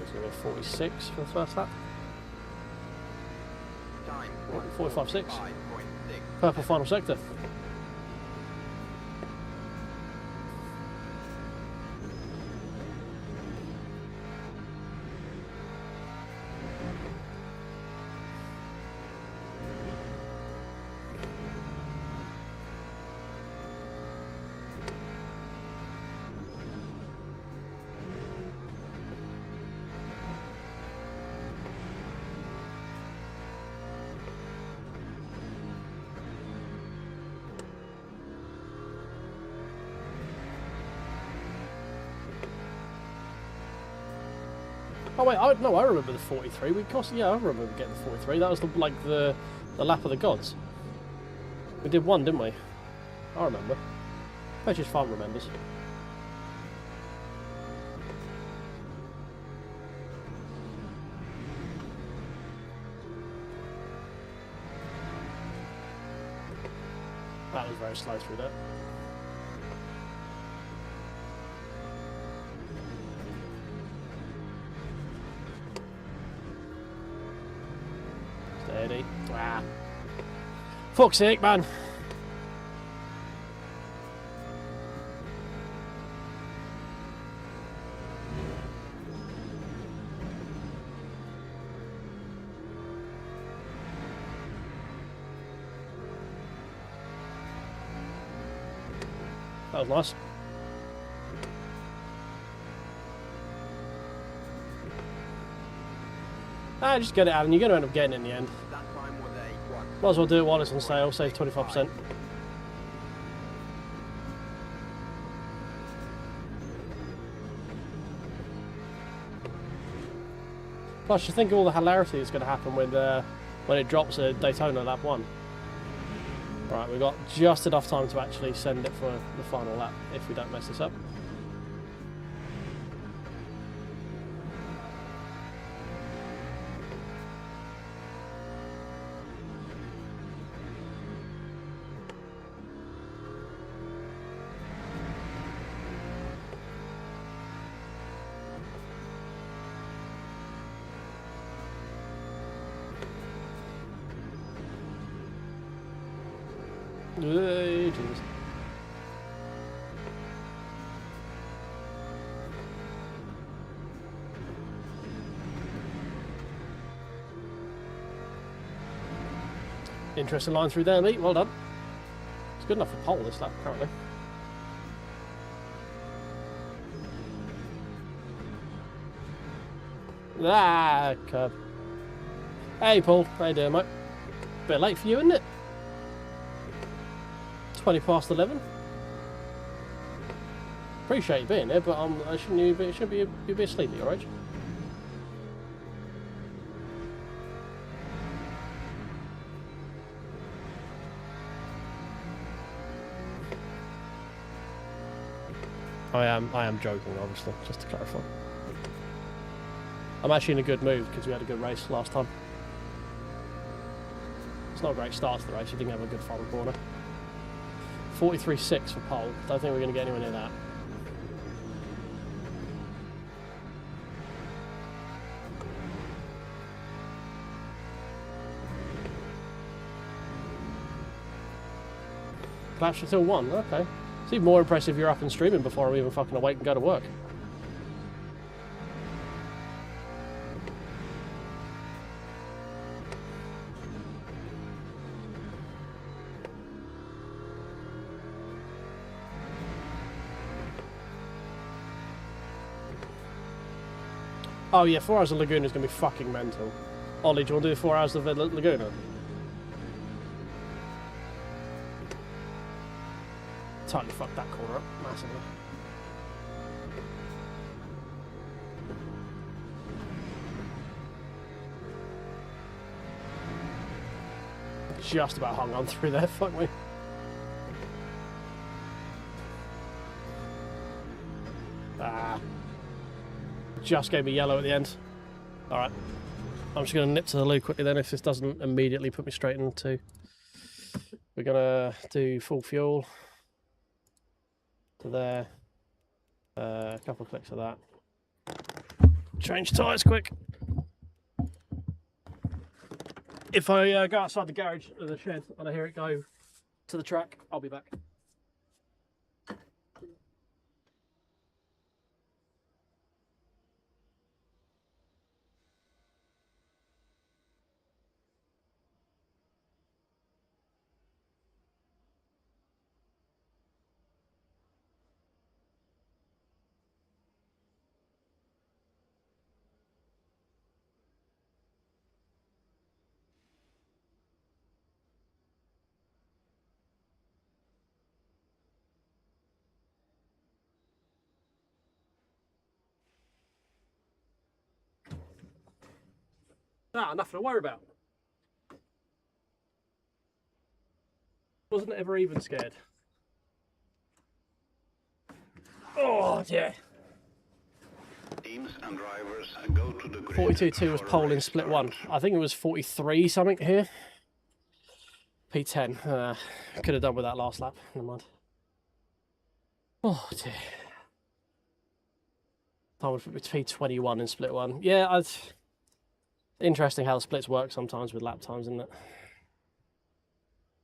It's going to be 46 for the first lap. Time 45.6. 5.6. Purple final sector. Oh wait, no, I remember the 43. Yeah, I remember getting the 43. That was the lap of the gods. We did one, didn't we? I remember. Purchase Farm remembers. That was very slow through that. Steady. Ah. Fuck's sake, man. That was nice. Ah, just get it out and you're going to end up getting it in the end. That time was a 1. Might as well do it while it's on sale, save 25%. Plus, you think of all the hilarity that's going to happen when it drops a Daytona lap 1. Right, we've got just enough time to actually send it for the final lap if we don't mess this up. Jesus. Interesting line through there, mate. Well done. It's good enough for pole this lap, apparently. Ah, curb. Hey, Paul. How you doing, mate? Bit late for you, isn't it? 20 past 11. Appreciate you being there, but I shouldn't be a bit sleepy, alright? I am joking, obviously, just to clarify. I'm actually in a good mood because we had a good race last time. It's not a great start to the race. You didn't have a good final corner. 43.6 for pole. Don't think we're going to get anywhere near that. Laps until 1. Okay. It's even more impressive you're up and streaming before I'm even fucking awake and go to work. Oh yeah, 4 hours of Laguna is going to be fucking mental. Ollie, do you want to do 4 hours of Laguna? Totally fucked that corner up, massively. Just about hung on through there, fuck me. Ah. Just gave me yellow at the end. Alright. I'm just going to nip to the loo quickly then if this doesn't immediately put me straight into... We're going to do full fuel. To there. A couple of clicks of that. Change tyres quick. If I go outside the garage of the shed and I hear it go to the track, I'll be back. Ah, nothing to worry about. Wasn't ever even scared. Oh dear. Teams and drivers go to the grid 42.2 was for pole in race split start. one. I think it was 43 something here. P10. Could have done with that last lap. Never mind. Oh dear. I would put P21 in split one. Yeah, interesting how the splits work sometimes with lap times, isn't it?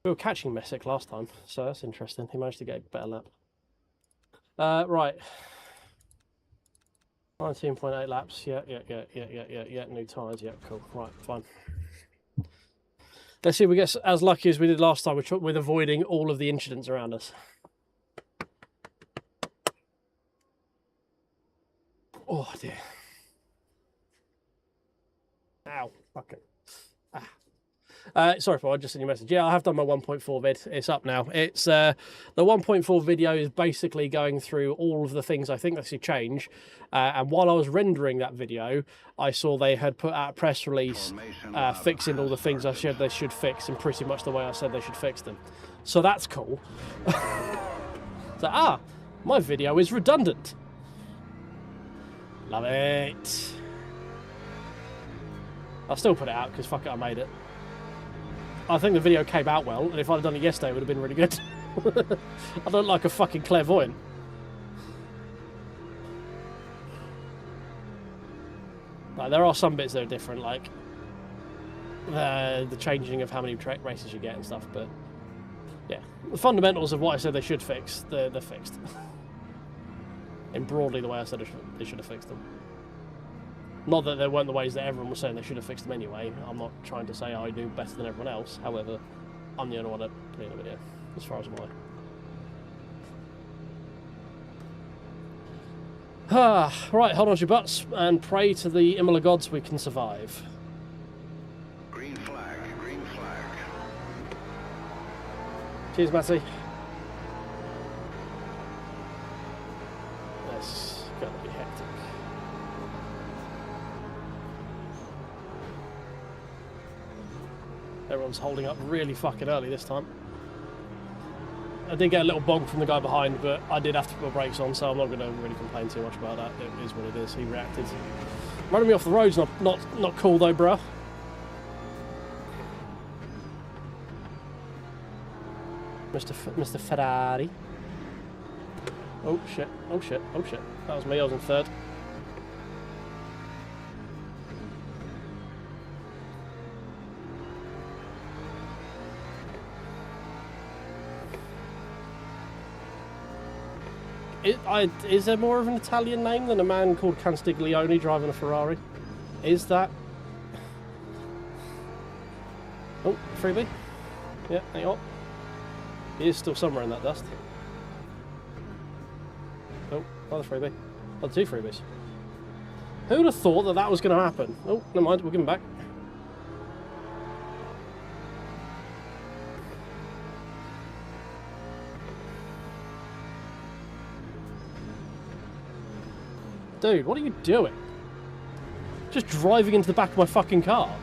We were catching Messick last time, so that's interesting. He managed to get a better lap. Right. 19.8 laps. Yeah. New tyres. Yeah, cool. Right, fine. Let's see if we get as lucky as we did last time with avoiding all of the incidents around us. Oh dear. Ow. Fucking. Sorry for I just sent you a message. Yeah, I have done my 1.4 vid. It's up now. It's the 1.4 video is basically going through all of the things I think they should change. And while I was rendering that video, I saw they had put out a press release fixing all the things I said they should fix in pretty much the way I said they should fix them. So that's cool. So, my video is redundant. Love it. I'll still put it out because fuck it, I made it. I think the video came out well, and if I'd have done it yesterday, it would have been really good. I don't like a fucking clairvoyant. Like, there are some bits that are different, like the changing of how many track races you get and stuff, but yeah. The fundamentals of what I said they should fix, they're fixed. In broadly the way I said they should have fixed them. Not that there weren't the ways that everyone was saying they should have fixed them anyway. I'm not trying to say I do better than everyone else. However, I'm the only one that put in a video, as far as I'm aware. Right, hold on to your butts and pray to the Imola gods we can survive. Green flag, green flag. Cheers, Matty. That's gonna be hectic. Everyone's holding up really fucking early this time. I did get a little bonk from the guy behind, but I did have to put my brakes on, so I'm not going to really complain too much about that. It is what it is. He reacted. Running me off the road's not cool though, bruh. Mr. Ferrari. Oh shit! Oh shit! Oh shit! That was me. I was in third. Is there more of an Italian name than a man called Castiglione driving a Ferrari? Is that? Oh, freebie. Yeah, hang on. He is still somewhere in that dust. Oh, another freebie. Oh, two freebies. Who would have thought that that was going to happen? Oh, never mind, we'll give him back. Dude, what are you doing? Just driving into the back of my fucking car.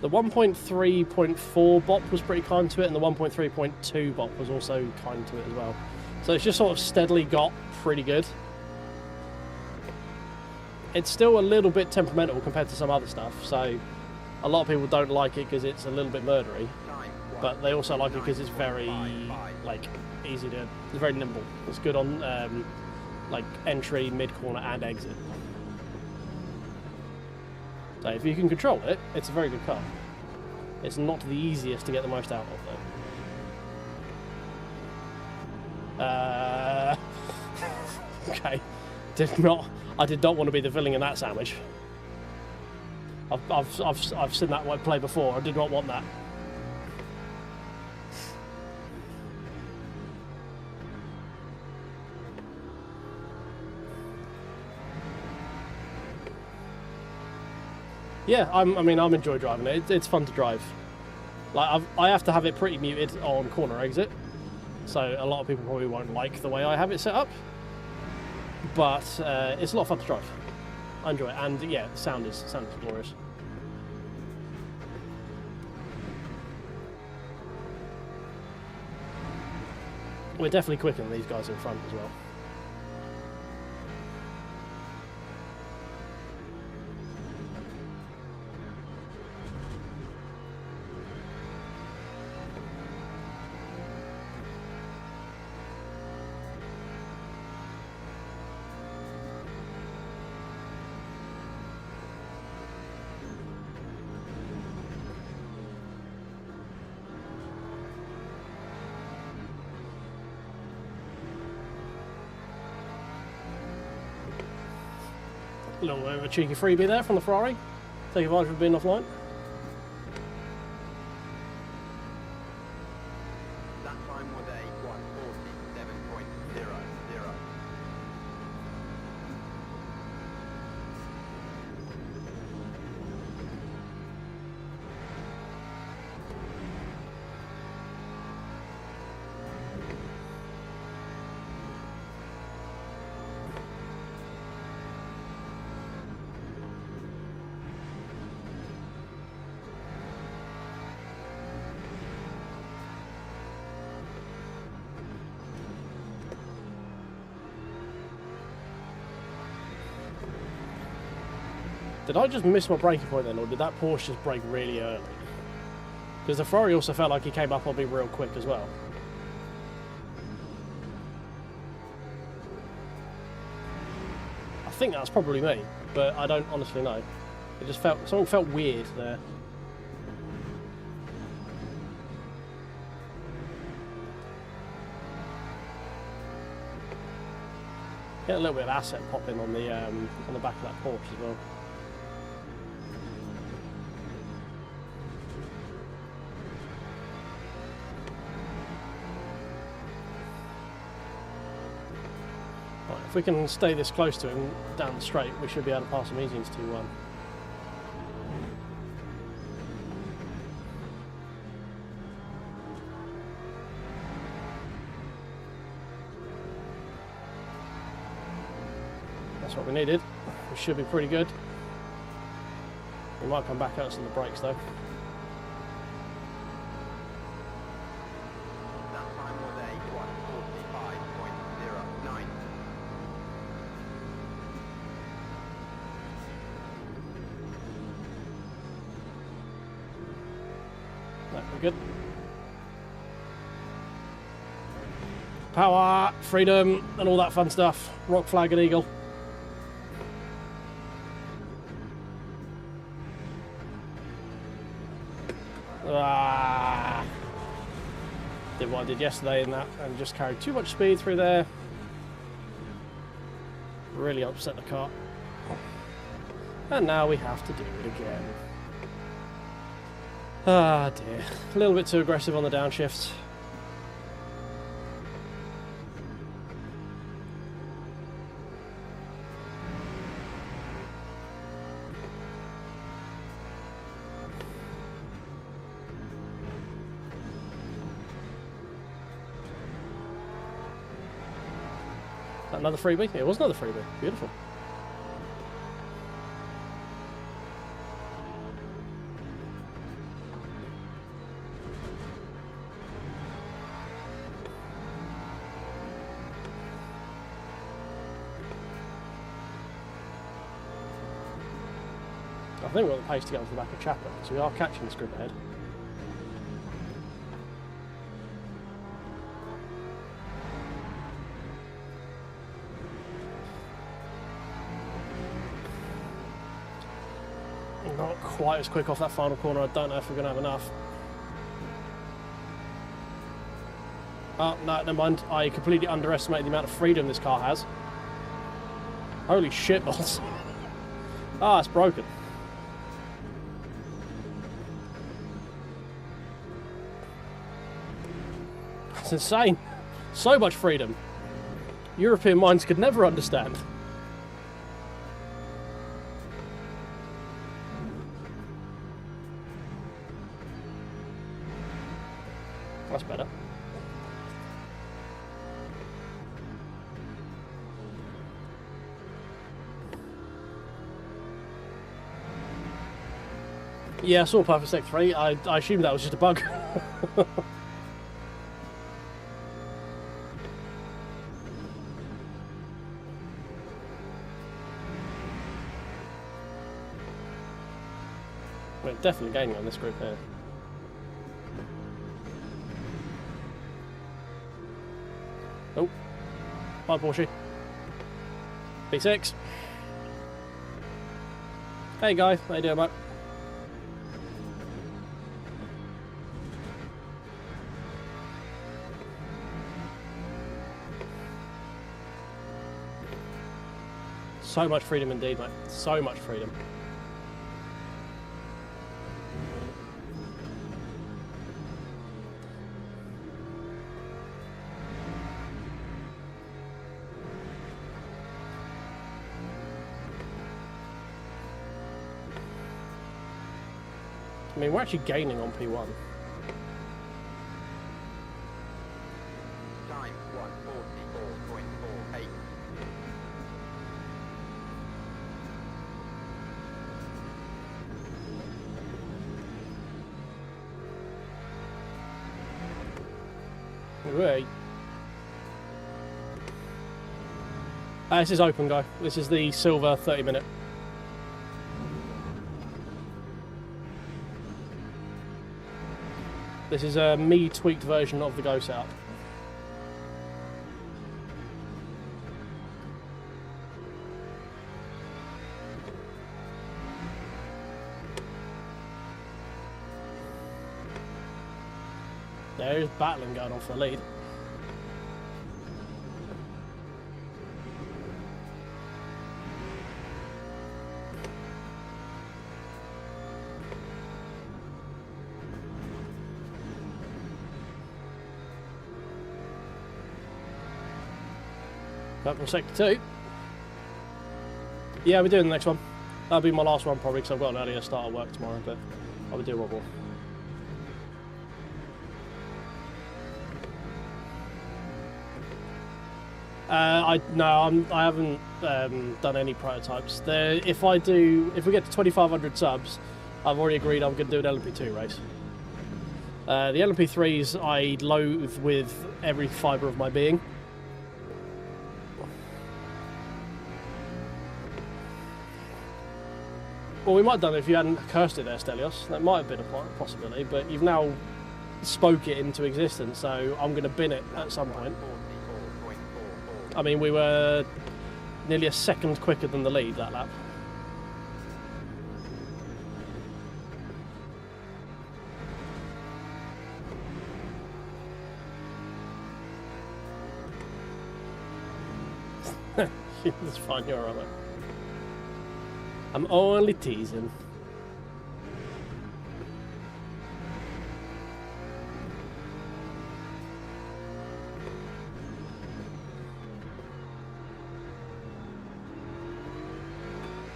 The 1.3.4 bot was pretty kind to it, and the 1.3.2 bot was also kind to it as well. So it's just sort of steadily got pretty good. It's still a little bit temperamental compared to some other stuff, so a lot of people don't like it because it's a little bit murdery, but they also like it because it's very, like, easy to, it's very nimble. It's good on, like, entry, mid-corner, and exit. So if you can control it, it's a very good car. It's not the easiest to get the most out of, though. Okay. I did not want to be the villain in that sandwich. I've seen that play before. I did not want that. Yeah, I'm enjoying driving it. It's fun to drive. Like I have to have it pretty muted on corner exit, so a lot of people probably won't like the way I have it set up. But it's a lot of fun to drive. I enjoy it, and yeah, the sound is glorious. We're definitely quicker than these guys in front as well. A little bit of a cheeky freebie there from the Ferrari. Take advantage of being offline. That time was a 1:47.00. Did I just miss my braking point then, or did that Porsche just brake really early? Because the Ferrari also felt like he came up on me real quick as well. I think that's probably me, but I don't honestly know. It just felt, something felt weird there. Get a little bit of asset popping on the back of that Porsche as well. Right, if we can stay this close to him down the straight, we should be able to pass him easy into 2-1. That's what we needed. We should be pretty good. We might come back at us on the brakes though. That time was a 1:45.09. No, we're good. Power, freedom, and all that fun stuff. Rock, flag, and eagle. Did what I did yesterday in that and just carried too much speed through there. Really upset the car. And now we have to do it again. Ah dear. A little bit too aggressive on the downshifts. Another freebie? Yeah, it was another freebie. Beautiful. I think we're on the pace to get onto the back of Chapper, so we are catching this group ahead. Not quite as quick off that final corner. I don't know if we're going to have enough. Oh, no, never mind. I completely underestimated the amount of freedom this car has. Holy shit balls. Ah, it's broken. That's insane. So much freedom. European minds could never understand. That's better. Yeah, I saw Perfect Sec 3. I assumed that was just a bug. We're definitely gaining on this group here. Oh, bye Porsche. P6. Hey guy, how you doing, mate? So much freedom indeed, mate. So much freedom. I mean, we're actually gaining on P1. Time 1:44.48. Right. This is open, guy. This is the silver 30-minute. This is a me-tweaked version of the Go setup. There's battling going on for the lead. Purple sector 2. Yeah, we're doing the next one. That'll be my last one probably because I've got an earlier start of work tomorrow, but I'll be doing one more. I haven't done any prototypes. If we get to 2,500 subs, I've already agreed I'm going to do an LMP2 race. The LMP3s I loathe with every fibre of my being. Well, we might have done it if you hadn't cursed it there, Stelios. That might have been a possibility, but you've now spoke it into existence, so I'm going to bin it at some point. I mean, we were nearly a second quicker than the lead that lap. It's fine, you're alright. I'm only teasing.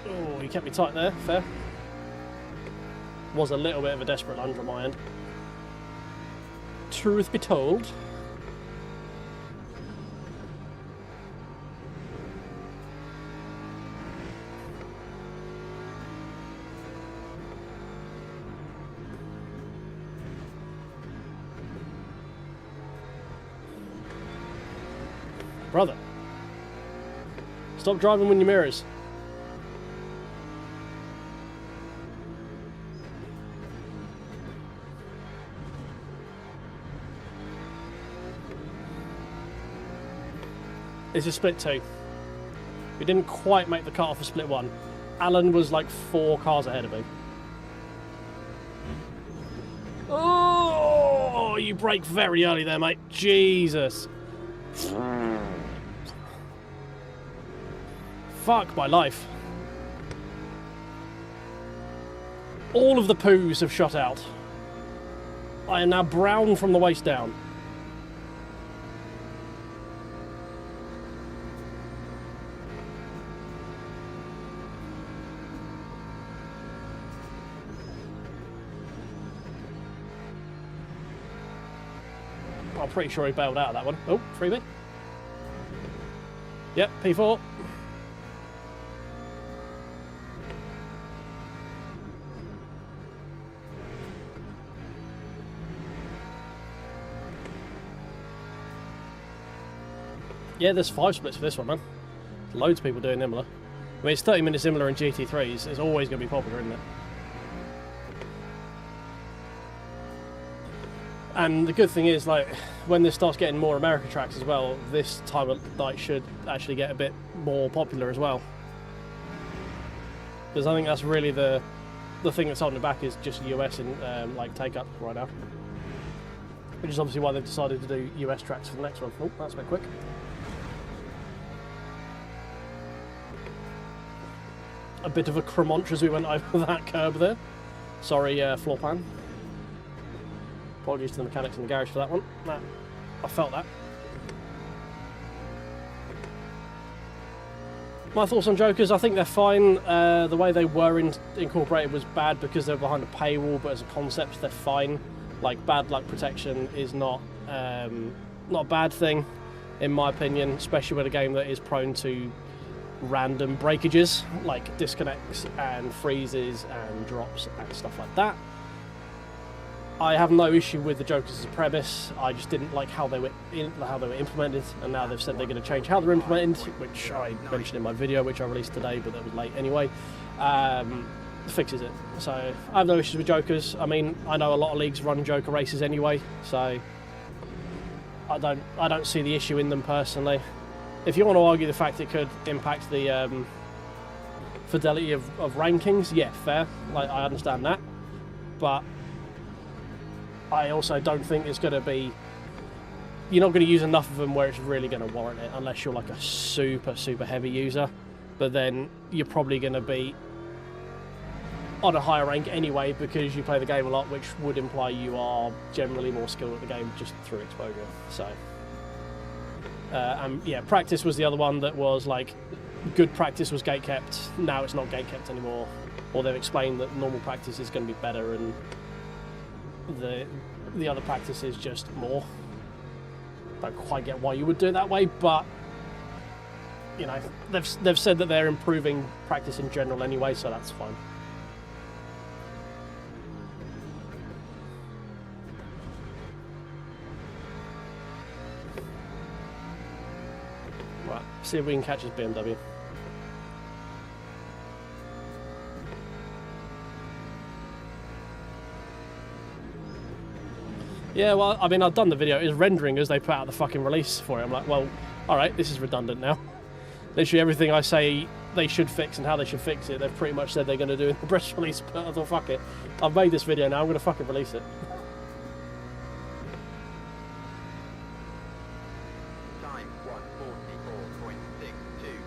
Oh, you kept me tight there, fair. Was a little bit of a desperate lunge on my end. Truth be told. Brother, stop driving when your mirrors. It's a split 2. We didn't quite make the cut off a split 1. Alan was like 4 cars ahead of me. Oh, you brake very early there, mate. Jesus. Fuck my life. All of the poos have shot out. I am now brown from the waist down. I'm pretty sure he bailed out of that one. Oh, freebie. Yep, P4. Yeah, there's 5 splits for this one, man. Loads of people doing Imola. I mean, it's 30 minutes Imola and GT3s. It's always going to be popular, isn't it? And the good thing is, like, when this starts getting more America tracks as well, this time of night should actually get a bit more popular as well. Because I think that's really the thing that's holding it back is just US and like take-up right now. Which is obviously why they've decided to do US tracks for the next one. Oh, that's a bit quick. A bit of a cremant as we went over that curb there. Sorry, floor plan. Apologies to the mechanics in the garage for that one. Nah, I felt that. My thoughts on Jokers, I think they're fine. The way they were incorporated was bad because they were behind a paywall, but as a concept they're fine. Like, bad luck protection is not a bad thing, in my opinion, especially with a game that is prone to random breakages, like disconnects and freezes and drops and stuff like that. I have no issue with the Jokers as a premise. I just didn't like how they were implemented, and now they've said they're going to change how they're implemented, which I mentioned in my video, which I released today, but that was late anyway. Fixes it. So I have no issues with Jokers. I mean, I know a lot of leagues run Joker races anyway, so I don't see the issue in them personally. If you want to argue the fact it could impact the fidelity of rankings, yeah, fair. Like, I understand that, but I also don't think it's going to be... You're not going to use enough of them where it's really going to warrant it, unless you're like a super, super heavy user. But then you're probably going to be on a higher rank anyway because you play the game a lot, which would imply you are generally more skilled at the game just through exposure. So, yeah, practice was the other one that was like, good practice was gate kept. Now it's not gate kept anymore, or they've explained that normal practice is going to be better and the other practice is just more. Don't quite get why you would do it that way, but you know, they've said that they're improving practice in general anyway, so that's fine. Right, see if we can catch his BMW. Yeah, well, I mean, I've done the video. It's rendering as they put out the fucking release for it. I'm like, well, alright, this is redundant now. Literally everything I say they should fix and how they should fix it, they've pretty much said they're going to do in the press release, but I thought, fuck it. I've made this video now, I'm going to fucking release it. Time 1:44.62.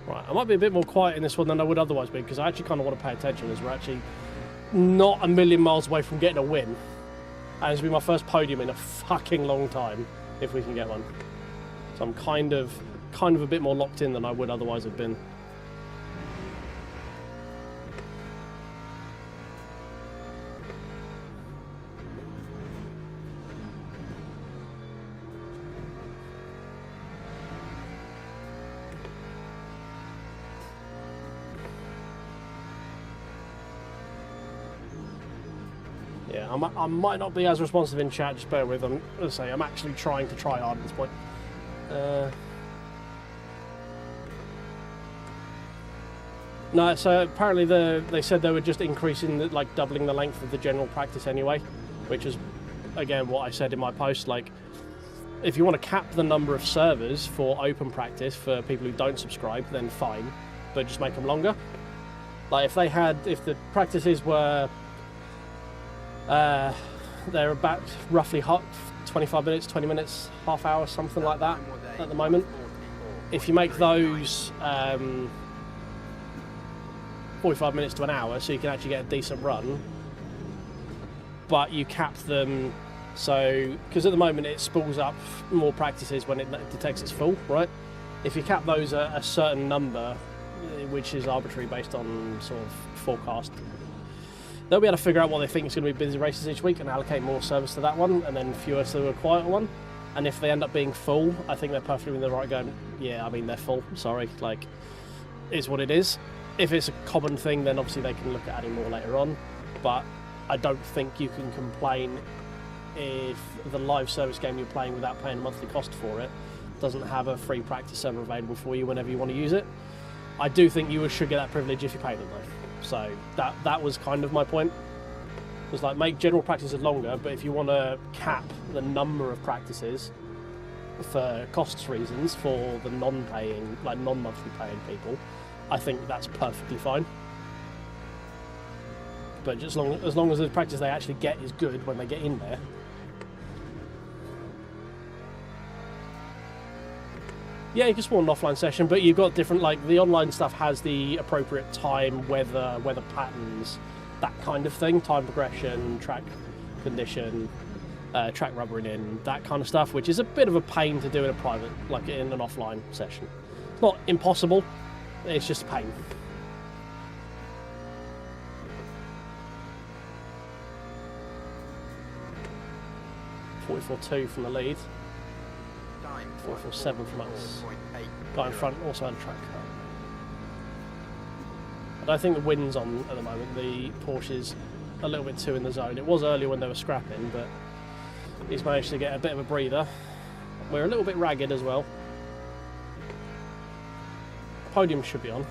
Right, I might be a bit more quiet in this one than I would otherwise be, because I actually kind of want to pay attention as we're actually not a million miles away from getting a win. And it's been my first podium in a fucking long time, if we can get one. So I'm kind of a bit more locked in than I would otherwise have been. Yeah, I might not be as responsive in chat, just bear with them. As I say, I'm actually trying to try hard at this point. No, so apparently they said they were just increasing, like doubling the length of the general practice anyway, which is, again, what I said in my post. Like, if you want to cap the number of servers for open practice for people who don't subscribe, then fine, but just make them longer. Like, if the practices were... they're about roughly 25 minutes, 20 minutes, half hour, something like that at the moment. If you make those 45 minutes to an hour, so you can actually get a decent run, but you cap them, so because at the moment it spools up more practices when it detects it's full, right? If you cap those at a certain number, which is arbitrary based on sort of forecast, they'll be able to figure out what they think is going to be busy races each week and allocate more service to that one and then fewer to a quieter one. And if they end up being full, I think they're perfectly in the right going, yeah, I mean, they're full, sorry, like, is what it is. If it's a common thing, then obviously they can look at adding more later on, but I don't think you can complain if the live service game you're playing without paying a monthly cost for it doesn't have a free practice server available for you whenever you want to use it. I do think you should get that privilege if you pay them though. So that was kind of my point. It was like, make general practices longer, but if you want to cap the number of practices for costs reasons for the non-paying, like non-monthly paying people, I think that's perfectly fine. But just as long as the practice they actually get is good when they get in there. Yeah, you can spawn an offline session, but you've got different, like, the online stuff has the appropriate time, weather patterns, that kind of thing, time progression, track condition, track rubbering in, that kind of stuff, which is a bit of a pain to do in a private, like in an offline session. It's not impossible, it's just a pain. .44.2 from the lead. 447 from us. Guy in front also had a track car. I don't think the wind's on at the moment. The Porsche's a little bit too in the zone. It was earlier when they were scrapping, but he's managed to get a bit of a breather. We're a little bit ragged as well. Podium should be on.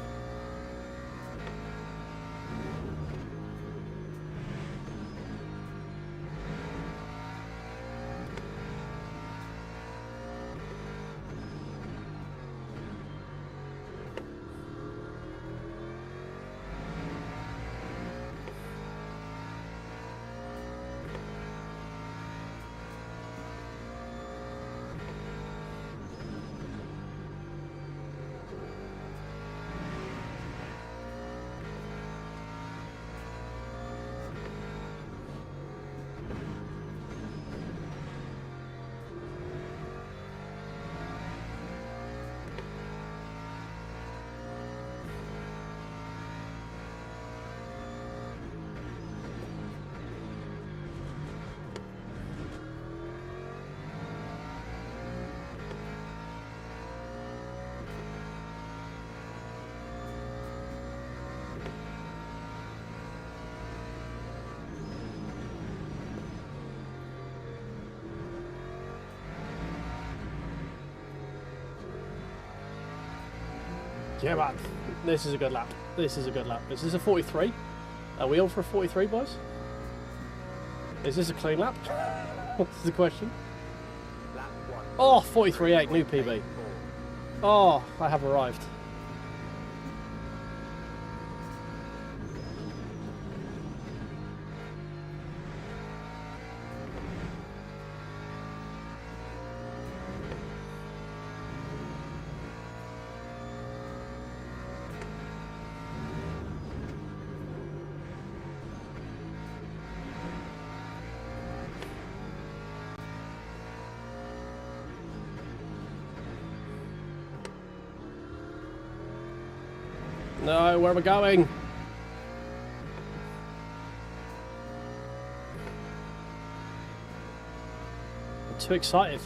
Yeah, man, this is a good lap. This is a good lap. Is this a 43? Are we on for a 43, boys? Is this a clean lap? What's the question? Oh, 43.8, new PB. Oh, I have arrived. No, where am I going? I'm too excited.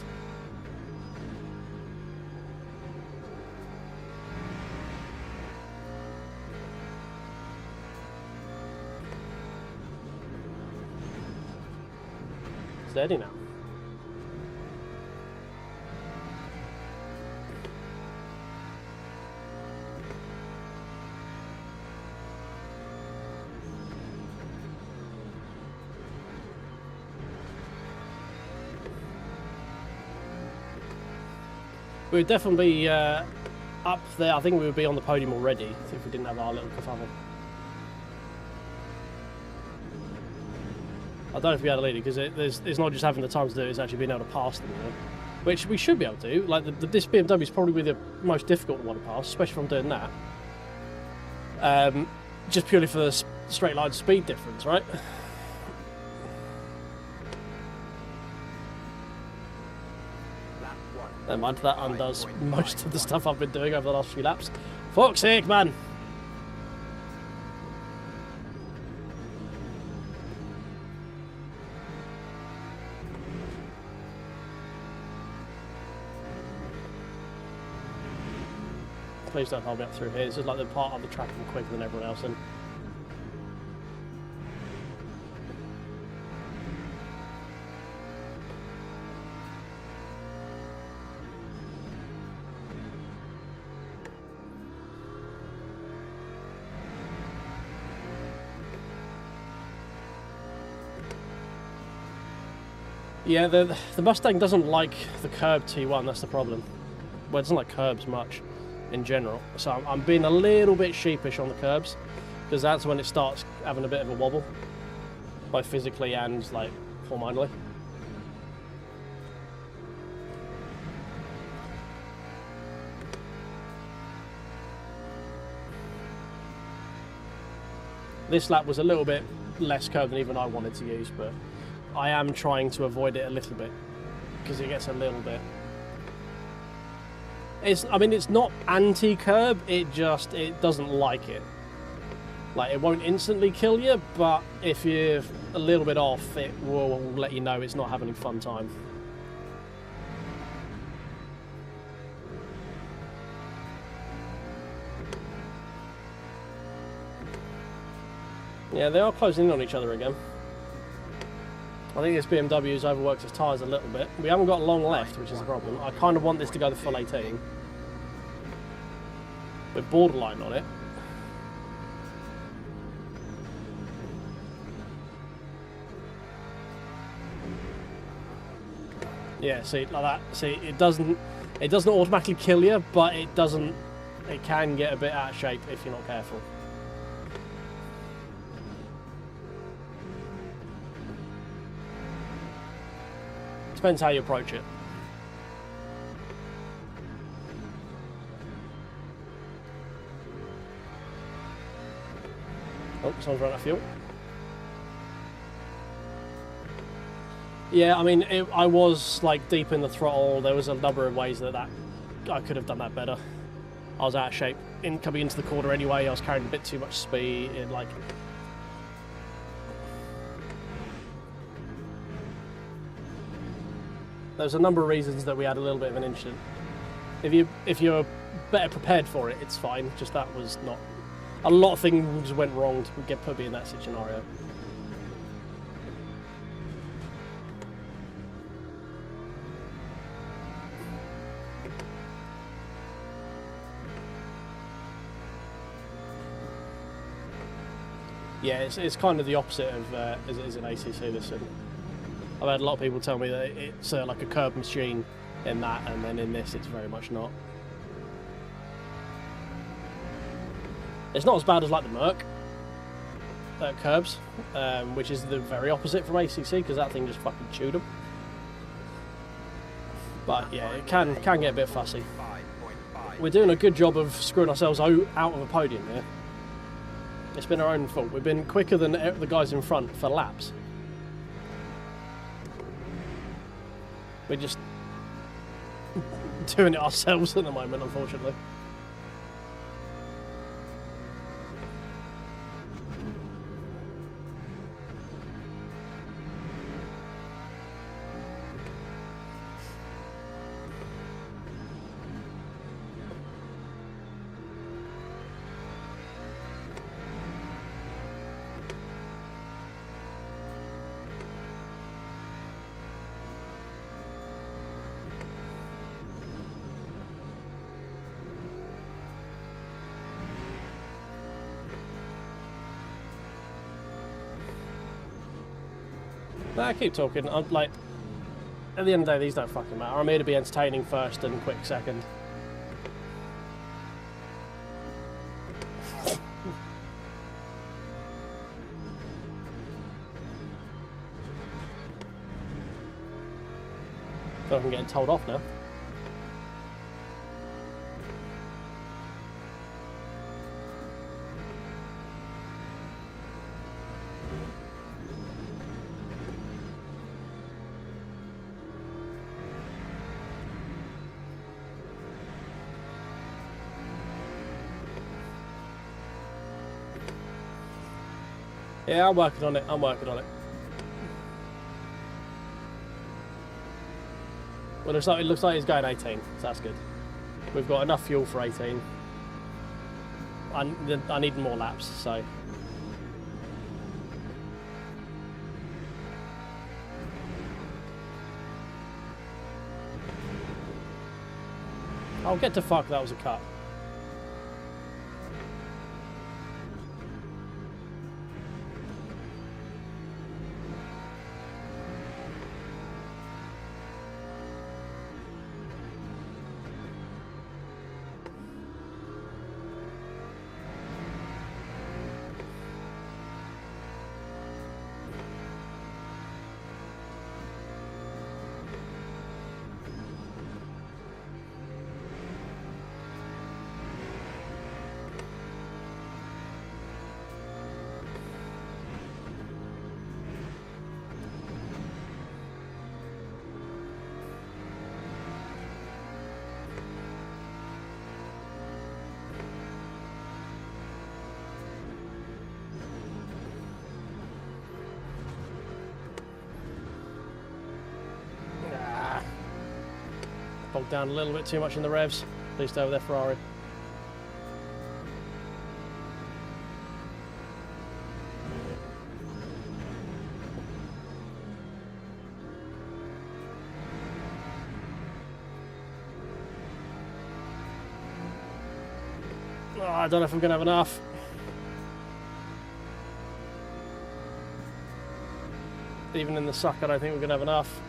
Steady now. We would definitely be up there. I think we would be on the podium already if we didn't have our little kerfuffle. I don't know if we had a leader, because it's not just having the time to do it, it's actually being able to pass them, you know? Which we should be able to do. Like, this BMW is probably the most difficult one to pass, especially if I'm doing that. Just purely for the straight line speed difference, right? Never mind, that undoes most of the stuff I've been doing over the last few laps. Fuck's sake, man! Please don't hold me up through here. This is like the part of the track I'm quicker than everyone else in. Yeah, the Mustang doesn't like the curb T1, that's the problem. Well, it doesn't like curbs much in general, so I'm being a little bit sheepish on the curbs, because that's when it starts having a bit of a wobble, both physically and like hormonally. This lap was a little bit less curved than even I wanted to use, but I am trying to avoid it a little bit, because it gets a little bit... I mean, it's not anti-curb, it doesn't like it. Like, it won't instantly kill you, but if you're a little bit off, it will let you know it's not having a fun time. Yeah, they are closing in on each other again. I think this BMW's overworked its tyres a little bit. We haven't got long left, which is the problem. I kind of want this to go the full 18. We're borderline on it. Yeah, see, like that. See, it doesn't automatically kill you, but it can get a bit out of shape if you're not careful. Depends how you approach it. Oh, someone's run out of fuel. Yeah, I mean, I was like deep in the throttle. There was a number of ways that I could have done that better. I was out of shape coming into the corner anyway. I was carrying a bit too much speed. There's a number of reasons that we had a little bit of an incident. If you're better prepared for it, it's fine. Just that was not... A lot of things went wrong to put me in that scenario. Yeah, it's kind of the opposite of as it is in ACC this season. I've had a lot of people tell me that it's like a curb machine in that, and then in this it's very much not. It's not as bad as like the Merc curbs, which is the very opposite from ACC, because that thing just fucking chewed them. But yeah, it can get a bit fussy. We're doing a good job of screwing ourselves out of a podium here. It's been our own fault. We've been quicker than the guys in front for laps. We're just doing it ourselves at the moment, unfortunately. I keep talking. I'm like, at the end of the day, these don't fucking matter. I'm here to be entertaining first and quick second. feel like I'm getting told off now. Yeah, I'm working on it. I'm working on it. Well, it looks like he's going 18, so that's good. We've got enough fuel for 18. I need more laps, so. I'll get to fuck, that was a cut. Bogged down a little bit too much in the revs. Please stay over there, Ferrari. Oh, I don't know if I'm going to have enough. Even in the suck, I don't think we're going to have enough.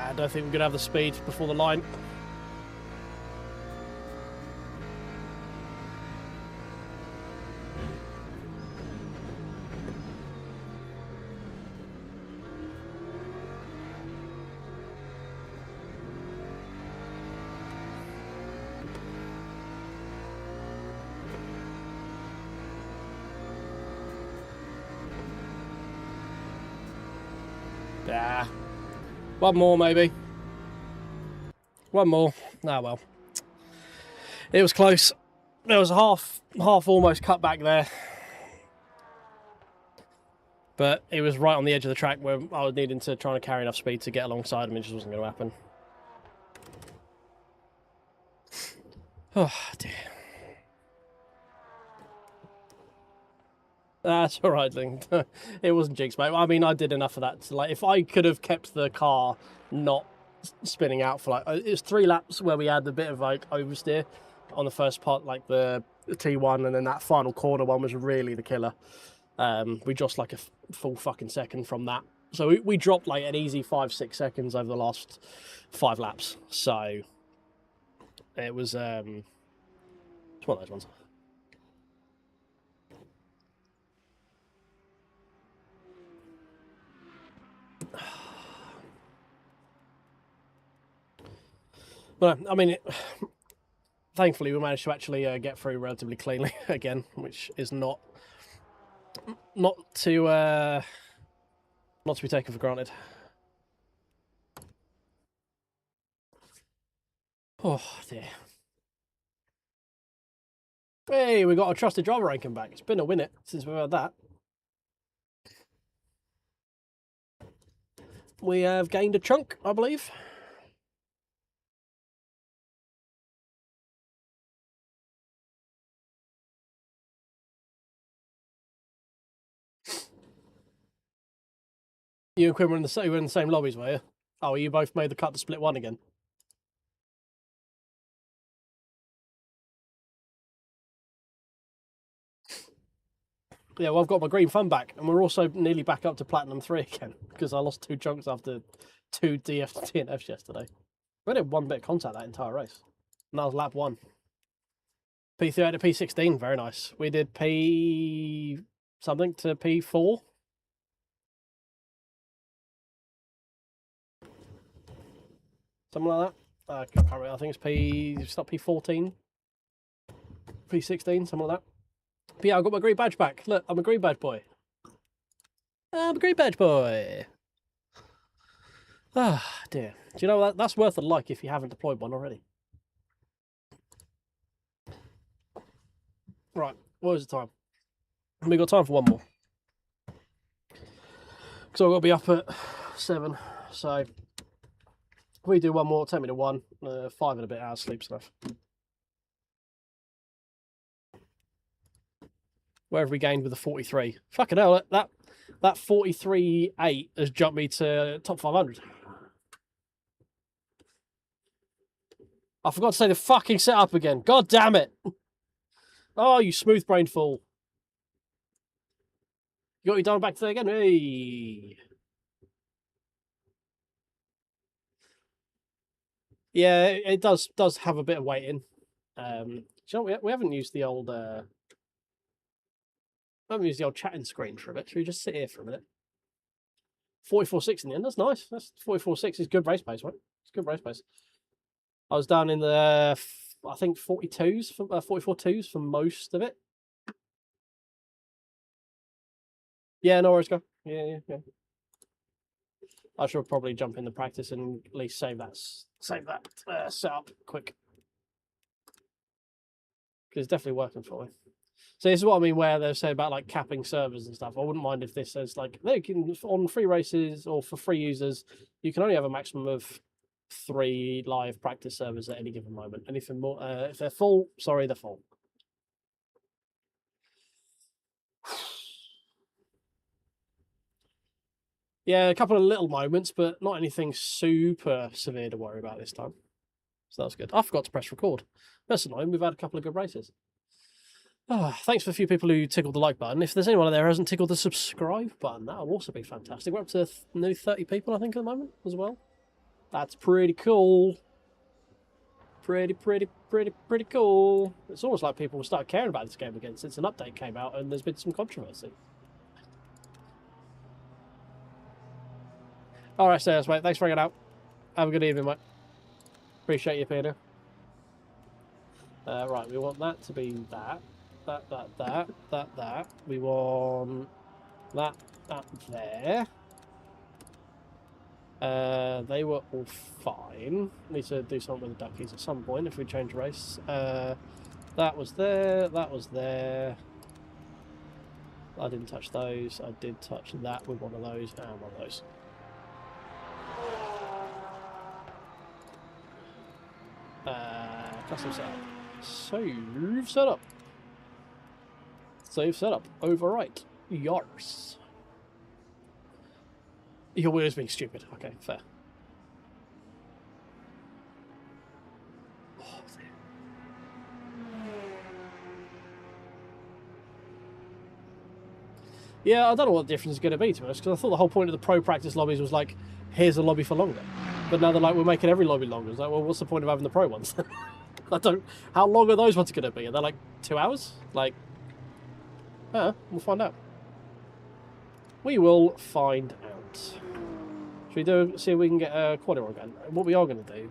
I don't think we're going to have the speed before the line. Ah. One more, maybe. One more. Ah, well. It was close. There was a half almost cut back there. But it was right on the edge of the track where I was needing to try and carry enough speed to get alongside him. It just wasn't going to happen. Oh, dear. That's all right, Ling. It wasn't jinx, mate. I mean, I did enough of that. To, like, if I could have kept the car not spinning out for like, it was 3 laps where we had a bit of like oversteer on the first part, like the T1, and then that final corner one was really the killer. We dropped like a full fucking second from that. So we dropped like an easy 5-6 seconds over the last 5 laps. So it was it's one of those ones. Well, I mean, thankfully we managed to actually get through relatively cleanly again, which is not to be taken for granted. Oh dear. Hey, we got a trusted driver ranking back. It's been a minute since we've had that. We have gained a chunk, I believe. You and Quinn were in the same lobbies, were you? Oh, you both made the cut to split one again. Yeah, well, I've got my green fun back, and we're also nearly back up to Platinum 3 again, because I lost 2 chunks after 2 DNFs yesterday. We did 1 bit of contact that entire race. And that was lap 1. P3 to P16, very nice. We did P something to P4. Something like that. I can't remember. I think it's not P14. P16, something like that. But yeah, I got my green badge back. Look, I'm a green badge boy. I'm a green badge boy. Ah, dear. Do you know that that's worth a like if you haven't deployed one already? Right, what is the time? We got time for one more. So I've got to be up at 7. So if we do one more, take me to 1. 5 and a bit hours sleep stuff. Where have we gained with the 43? Fucking hell, that 43.8 has jumped me to top 500. I forgot to say the fucking setup again. God damn it. Oh, you smooth brain fool. You got your done back today again? Hey. Yeah, it does have a bit of weight in. You know, we haven't used the old chatting screen for a bit. Should we just sit here for a minute? 44.6 in the end. That's nice. That's 44.6 is good race pace, right? It's good race pace. I was down in the, I think 42s, 44.2s for most of it. Yeah, no worries, go. Yeah. I should probably jump in the practice and at least save that setup quick, because it's definitely working for me. So this is what I mean, where they say about like capping servers and stuff. I wouldn't mind if this says like they can, on free races or for free users, you can only have a maximum of 3 live practice servers at any given moment. Anything more, if they're full, sorry, they're full. Yeah, a couple of little moments, but not anything super severe to worry about this time. So that's good. I forgot to press record. That's annoying. We've had a couple of good races. Oh, thanks for a few people who tickled the like button. If there's anyone out there who hasn't tickled the subscribe button, that would also be fantastic. We're up to nearly 30 people, I think, at the moment as well. That's pretty cool. Pretty cool. It's almost like people will start caring about this game again since an update came out and there's been some controversy. Alright, Sarah, mate. Thanks for hanging out. Have a good evening, mate. Appreciate you, Peter. Right, we want that to be that. That. We want that there. They were all fine. Need to do something with the duckies at some point if we change race. That was there. That was there. I didn't touch those. I did touch that with one of those and one of those. Custom setup. Save setup. Save setup. Overwrite. Yars. Your wheel's being stupid. Okay, fair. Oh, yeah, I don't know what the difference is going to be to us, because I thought the whole point of the pro practice lobbies was like, here's a lobby for longer. But now they're like, we're making every lobby longer. It's like, well, what's the point of having the pro ones? I don't. How long are those ones going to be? Are they like 2 hours? Like, we'll find out. We will find out. Should we see if we can get a quad again? What we are going to do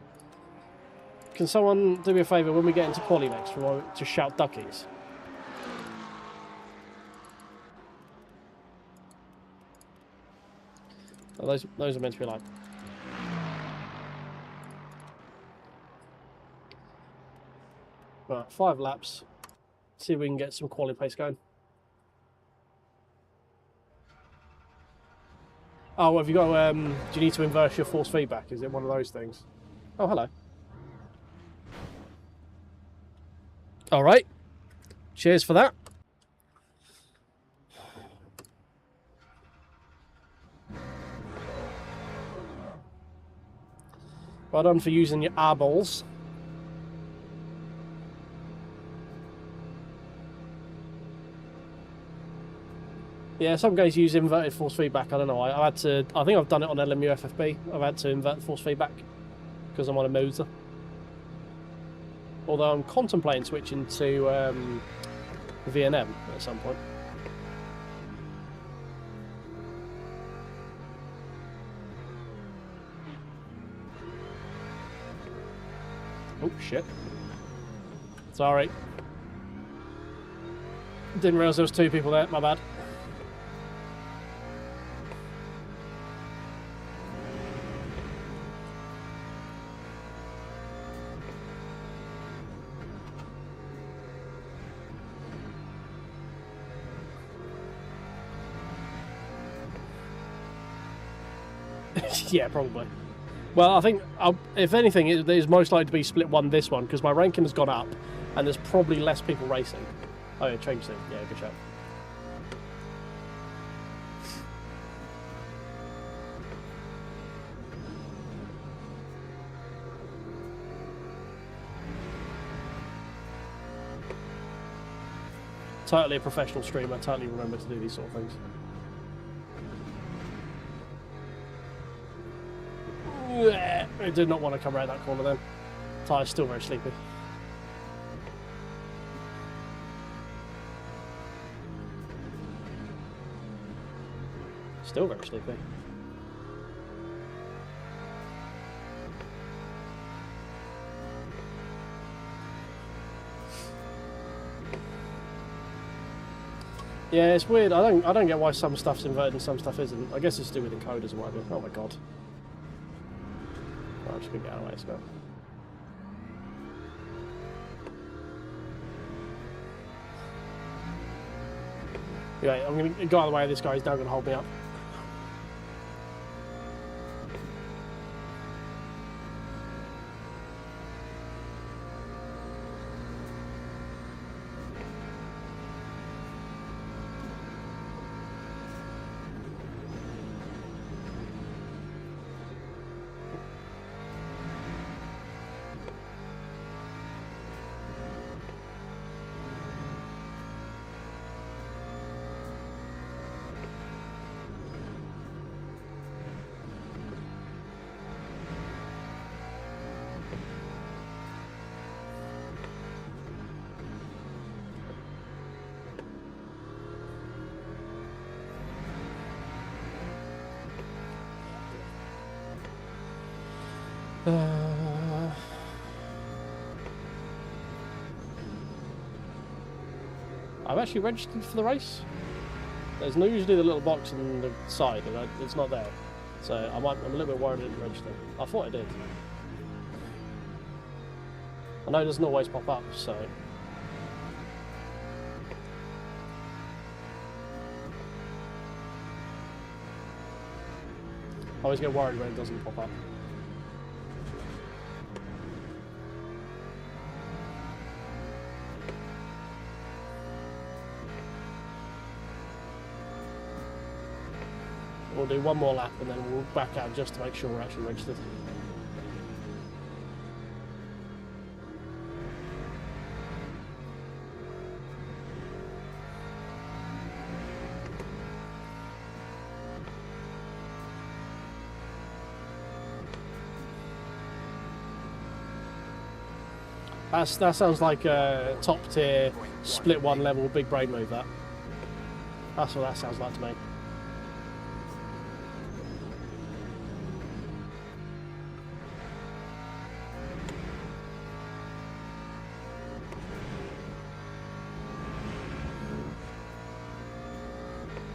Can someone do me a favour when we get into quali next to shout duckies? Oh, those are meant to be like. Right, 5 laps. See if we can get some quali pace going. Oh, have you got? Do you need to inverse your force feedback? Is it one of those things? Oh, hello. All right. Cheers for that. Well done for using your eyeballs. Yeah, some guys use inverted force feedback. I don't know. I think I've done it on LMU FFB. I've had to invert the force feedback because I'm on a Moza. Although I'm contemplating switching to VNM at some point. Oh shit! Sorry. Didn't realise there was 2 people there. My bad. Yeah, probably. Well, I think, if anything, it is most likely to be split 1 this one, because my ranking has gone up, and there's probably less people racing. Oh yeah, change thing. Yeah, good shout. Totally a professional streamer, totally remember to do these sort of things. I did not want to come around that corner then. Tyre's still very sleepy. Still very sleepy. Yeah, it's weird. I don't get why some stuff's inverted and some stuff isn't. I guess it's to do with encoders and whatever. Oh my god. I'm just gonna get out of the way, let's go. Yeah, I'm gonna go out of the way of this guy, he's now gonna hold me up. I've actually registered for the race. There's no usually the little box on the side, and it's not there. So I'm a little bit worried I didn't register. I thought I did. I know it doesn't always pop up, so. I always get worried when it doesn't pop up. We'll do one more lap and then we'll back out just to make sure we're actually registered. That sounds like a top tier split 1 level big brain move. That's what that sounds like to me.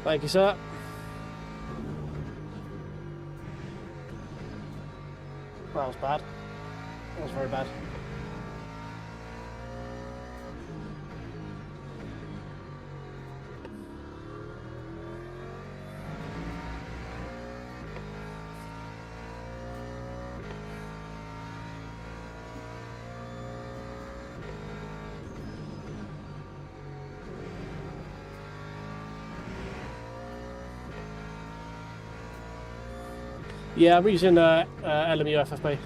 Thank you, sir. That was bad. That was very bad. Yeah, I'm using LMU FFP.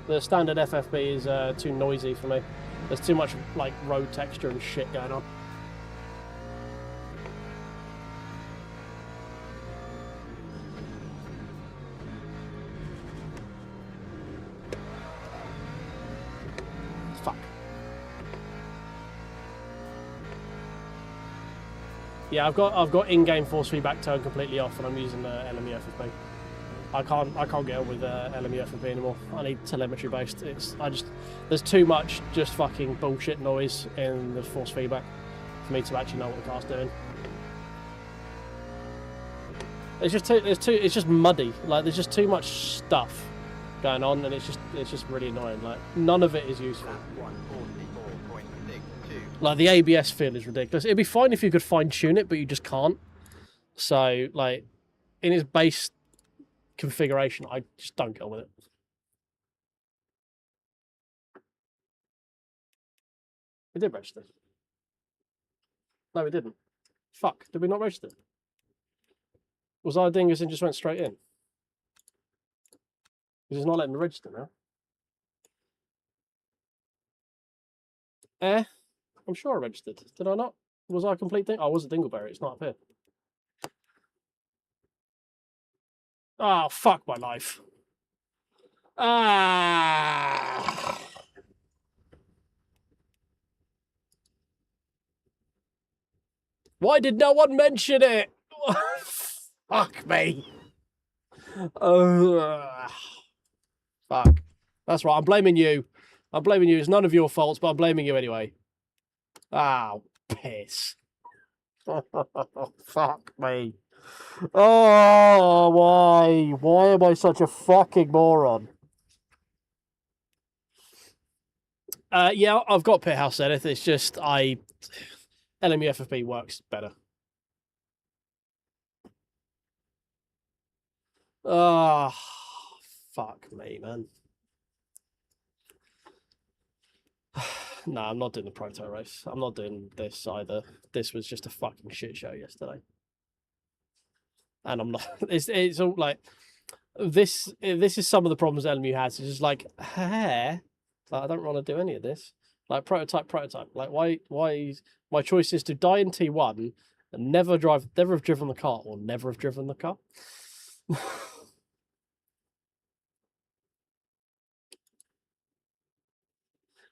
The standard FFP is too noisy for me. There's too much like road texture and shit going on. Fuck. Yeah, I've got in-game force feedback turned completely off, and I'm using the LMU FFP. I can't get on with LMU FFP anymore. I need telemetry based. There's too much just fucking bullshit noise in the force feedback for me to actually know what the car's doing. It's just muddy. Like there's just too much stuff going on, and it's just really annoying. Like none of it is useful. Like the ABS feel is ridiculous. It'd be fine if you could fine tune it, but you just can't. So like in its base configuration, I just don't get on with it. We did register. No, we didn't. Fuck, did we not register? Was I a dingus and just went straight in? Because it's not letting me register now. I'm sure I registered. Did I not? Was I a complete thing? I was a dingleberry. It's not up here. Oh, fuck my life. Ah. Why did no one mention it? Fuck me. Fuck. That's right. I'm blaming you. I'm blaming you. It's none of your faults, but I'm blaming you anyway. Oh, piss. Fuck me. Oh, why? Why am I such a fucking moron? Yeah, I've got Pit House Zenith. It's just LMU FFP works better. Oh, fuck me, man. No, I'm not doing the proto race. I'm not doing this either. This was just a fucking shit show yesterday. And I'm not. It's all like this. This is some of the problems LMU has. It's just like, hey, I don't want to do any of this. Like prototype. Like why? My choice is to die in T1 and never have driven the car, or never have driven the car.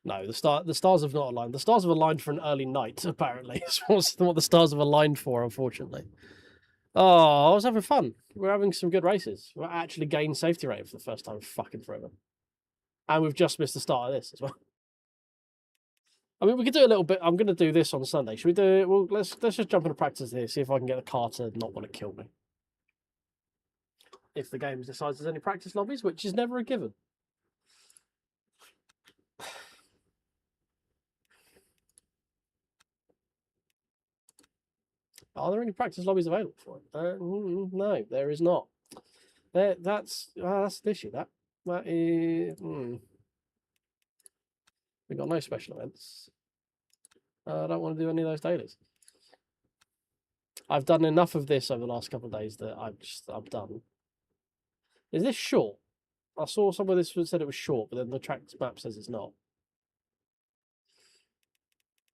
No, the stars have not aligned. The stars have aligned for an early night, apparently. It's what the stars have aligned for, unfortunately. Oh, I was having fun. We're having some good races. We're actually gained safety rating for the first time in fucking forever. And we've just missed the start of this as well. I mean, we could do a little bit. I'm going to do this on Sunday. Should we do it? Well, let's just jump into practice here, see if I can get the car to not want to kill me. If the game decides there's any practice lobbies, which is never a given. Are there any practice lobbies available for it? No, there is not. That's the issue. That is. We've got no special events. I don't want to do any of those dailies. I've done enough of this over the last couple of days that I'm done. Is this short? I saw somewhere this said it was short, but then the track map says it's not.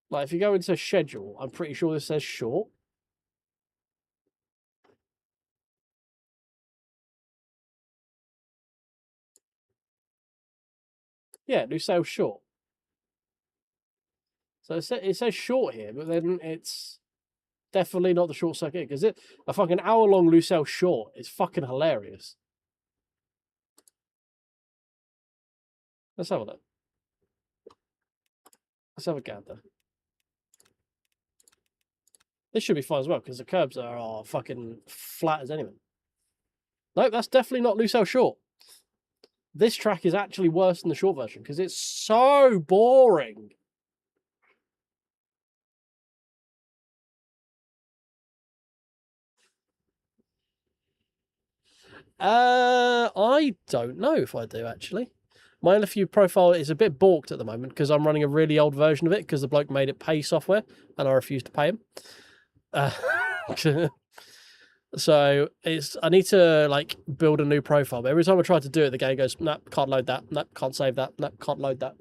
Like if you go into schedule, I'm pretty sure this says short. Yeah, new sales short. So it says short here, but then it's definitely not the short circuit, because a fucking hour-long Lucelle short is fucking hilarious. Let's have a look. Let's have a gander. This should be fine as well, because the curbs are fucking flat as anything. Nope, that's definitely not Lucelle Short. This track is actually worse than the short version, because it's so boring. I don't know if I do, actually. My LFU profile is a bit balked at the moment because I'm running a really old version of it because the bloke made it pay software and I refused to pay him. So I need to like build a new profile, but every time I try to do it, the game goes, nope, can't load that, nope, can't save that, nope, can't load that.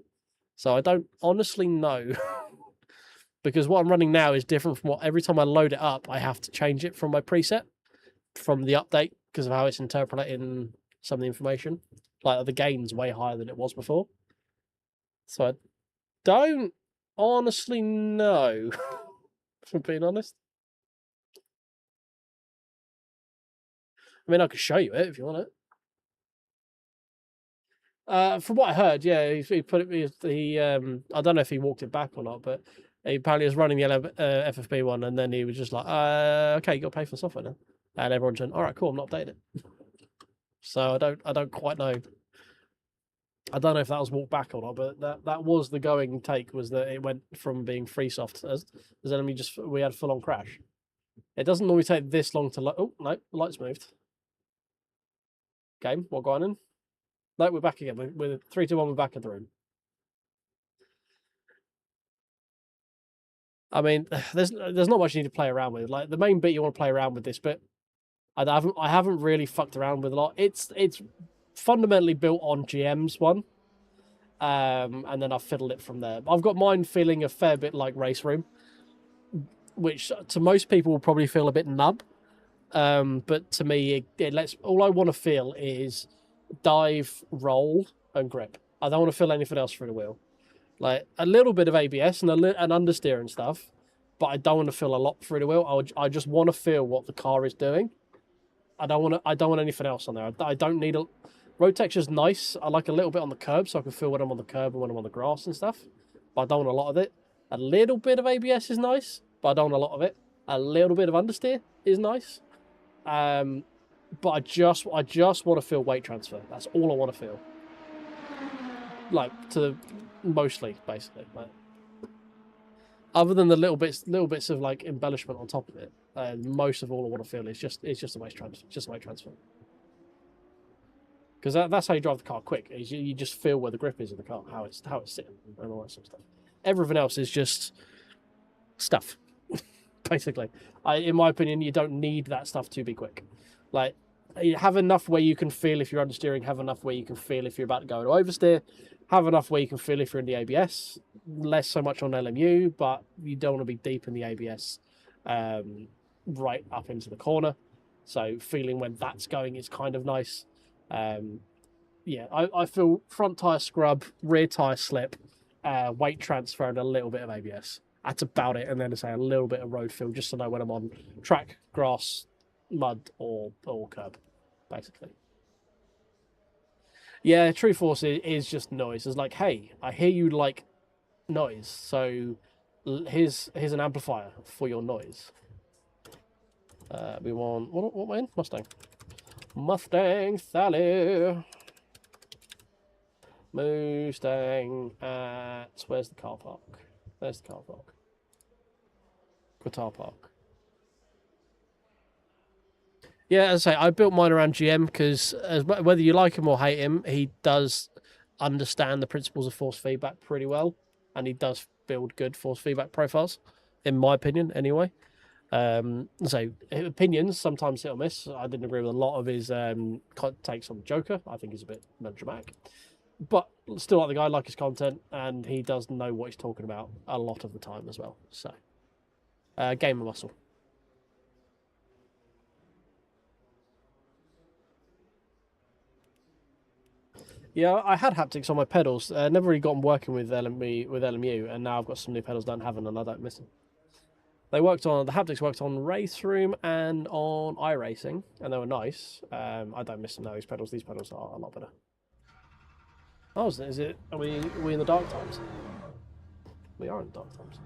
So I don't honestly know because what I'm running now is different from what every time I load it up, I have to change it from my preset from the update because of how it's interpolating some of the information. Like the gain's way higher than it was before. So I don't honestly know, if I'm being honest. I mean, I could show you it if you want it. From what I heard, yeah, he put it. I don't know if he walked it back or not, but he apparently was running the FFP one, and then he was just like, "Okay, you got to pay for the software now," and everyone went, "All right, cool, I'm not updating it." So I don't quite know. I don't know if that was walked back or not, but that was the going take, was that it went from being free soft as LMU we had full on crash. It doesn't normally take this long to oh no, the lights moved. Game, what going on? No, we're back again. We're 3, 2, 1. We're back in the room. I mean, there's not much you need to play around with. Like the main bit you want to play around with this bit. I haven't really fucked around with a lot. It's fundamentally built on GM's one, and then I've fiddled it from there. I've got mine feeling a fair bit like Race Room, which to most people will probably feel a bit nub. But to me, it lets all I want to feel is dive, roll, and grip. I don't want to feel anything else through the wheel. Like a little bit of ABS and and understeer and stuff, but I don't want to feel a lot through the wheel. I just want to feel what the car is doing. I don't want anything else on there. I don't need a road texture's nice. I like a little bit on the curb so I can feel when I'm on the curb and when I'm on the grass and stuff. But I don't want a lot of it. A little bit of ABS is nice, but I don't want a lot of it. A little bit of understeer is nice. But I just want to feel weight transfer. That's all I want to feel. Like mostly, basically. Like, other than the little bits of like embellishment on top of it, most of all I want to feel is just a weight transfer. Because that's how you drive the car quick. Is you just feel where the grip is in the car, how it's sitting, and all that sort of stuff. Everything else is just stuff, basically. In my opinion, you don't need that stuff to be quick. Like, you have enough where you can feel if you're understeering, have enough where you can feel if you're about to go into oversteer, have enough where you can feel if you're in the ABS, less so much on LMU, but you don't want to be deep in the ABS right up into the corner. So feeling when that's going is kind of nice. Yeah, I feel front tyre scrub, rear tyre slip, weight transfer, and a little bit of ABS. That's about it. And then I say a little bit of road feel just to know when I'm on track, grass, mud, or curb, basically. Yeah, True Force is just noise. It's like, hey, I hear you like noise, so here's an amplifier for your noise. We want what am I in? Mustang Sally. Mustang at where's the car park? There's the car park. Qatar Park. Yeah, as I say, I built mine around GM because whether you like him or hate him, he does understand the principles of force feedback pretty well, and he does build good force feedback profiles, in my opinion, anyway. So opinions sometimes hit or miss. I didn't agree with a lot of his takes on Joker. I think he's a bit melodramatic, but still like the guy, like his content, and he does know what he's talking about a lot of the time as well. So, gamer muscle. Yeah, I had haptics on my pedals. Never really got them working with LMU, and now I've got some new pedals that don't have them, and I don't miss them. The haptics worked on Race Room and on iRacing, and they were nice. I don't miss them now. These pedals are a lot better. Oh, is it? Are we in the dark times? We are in the dark times.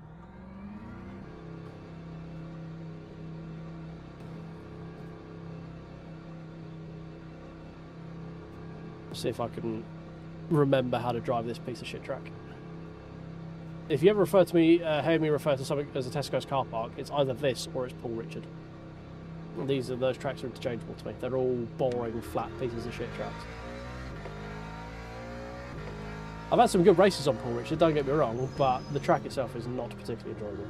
See if I can remember how to drive this piece of shit track. If you ever refer to me, hear me refer to something as a Tesco's car park, it's either this or it's Paul Richard. Those tracks are interchangeable to me. They're all boring, flat pieces of shit tracks. I've had some good races on Paul Richard, don't get me wrong, but the track itself is not particularly enjoyable.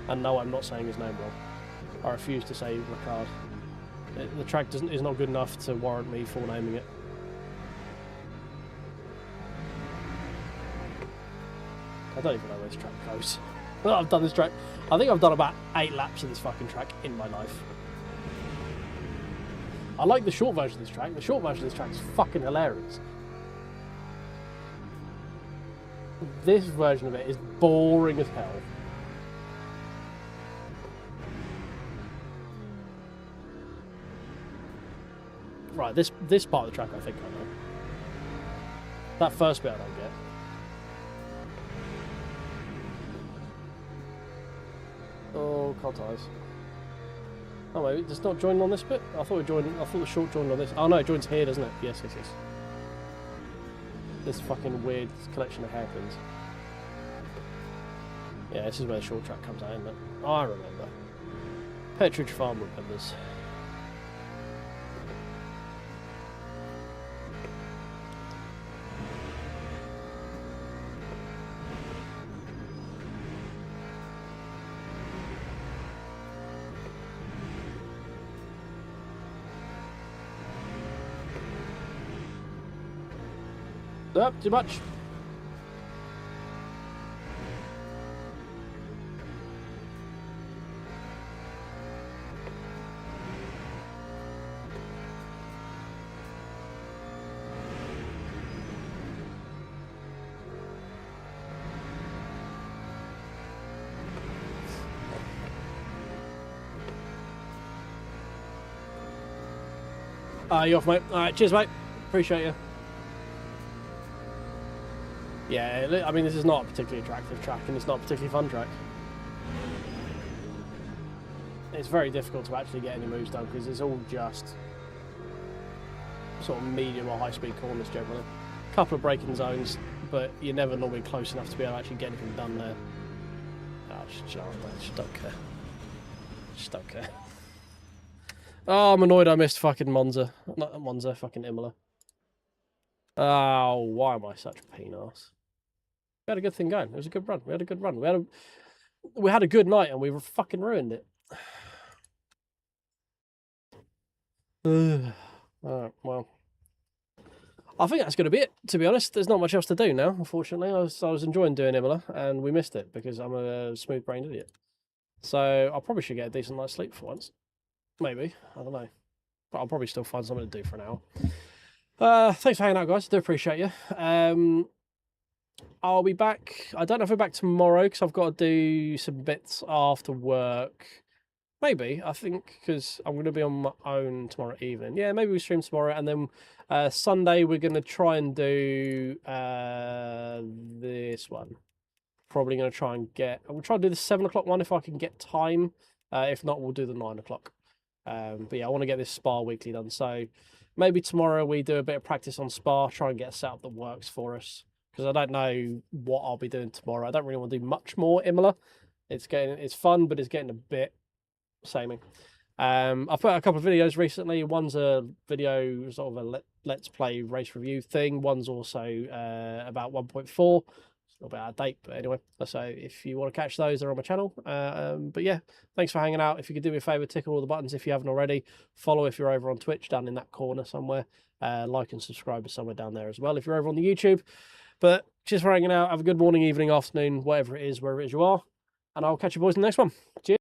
And no, I'm not saying his name wrong. I refuse to say Ricard. The track is not good enough to warrant me full naming it. I don't even know where this track goes. I've done this track. I think I've done about 8 laps of this fucking track in my life. I like the short version of this track. The short version of this track is fucking hilarious. This version of it is boring as hell. Right, this part of the track I think I know. That first bit I don't get. Oh, car tyres. Oh wait, it's not joining on this bit? I thought the short joined on this. Oh no, it joins here, doesn't it? Yes. This fucking weird collection of hairpins. Yeah, this is where the short track comes out, isn't it? Oh, I remember. Petridge Farm remembers. Up, too much. You off, mate? Alright, cheers, mate. Appreciate you. Yeah, I mean, this is not a particularly attractive track, and it's not a particularly fun track. It's very difficult to actually get any moves done, because it's all just sort of medium or high-speed corners generally. A couple of braking zones, but you're never normally close enough to be able to actually get anything done there. Oh, just don't care. Just don't care. Oh, I'm annoyed I missed fucking Monza. Not Monza, fucking Imola. Oh, why am I such a penis? We had a good thing going. It was a good run. We had a good run. We had a good night, and we fucking ruined it. Alright, well. I think that's going to be it, to be honest. There's not much else to do now, unfortunately. I was enjoying doing Imola, and we missed it because I'm a smooth-brained idiot. So I probably should get a decent night's sleep for once. Maybe. I don't know. But I'll probably still find something to do for an hour. Thanks for hanging out, guys. I do appreciate you. I'll be back. I don't know if we're back tomorrow because I've got to do some bits after work. Maybe, I think, because I'm going to be on my own tomorrow evening. Yeah, maybe we stream tomorrow, and then Sunday we're going to try and do this one. Probably going to try and we'll try and do the 7 o'clock one if I can get time. If not, we'll do the 9 o'clock. But yeah, I want to get this Spa weekly done. So maybe tomorrow we do a bit of practice on Spa, try and get a setup that works for us. Because I don't know what I'll be doing tomorrow. I don't really want to do much more Imola. It's fun, but it's getting a bit samey. I've put out a couple of videos recently. One's a video, sort of a let's play race review thing. One's also about 1.4. It's a little bit out of date, but anyway. So if you want to catch those, they're on my channel. But yeah, thanks for hanging out. If you could do me a favour, tickle all the buttons if you haven't already. Follow if you're over on Twitch, down in that corner somewhere. Like and subscribe is somewhere down there as well if you're over on the YouTube. But cheers for hanging out. Have a good morning, evening, afternoon, whatever it is, wherever it is you are. And I'll catch you boys in the next one. Cheers.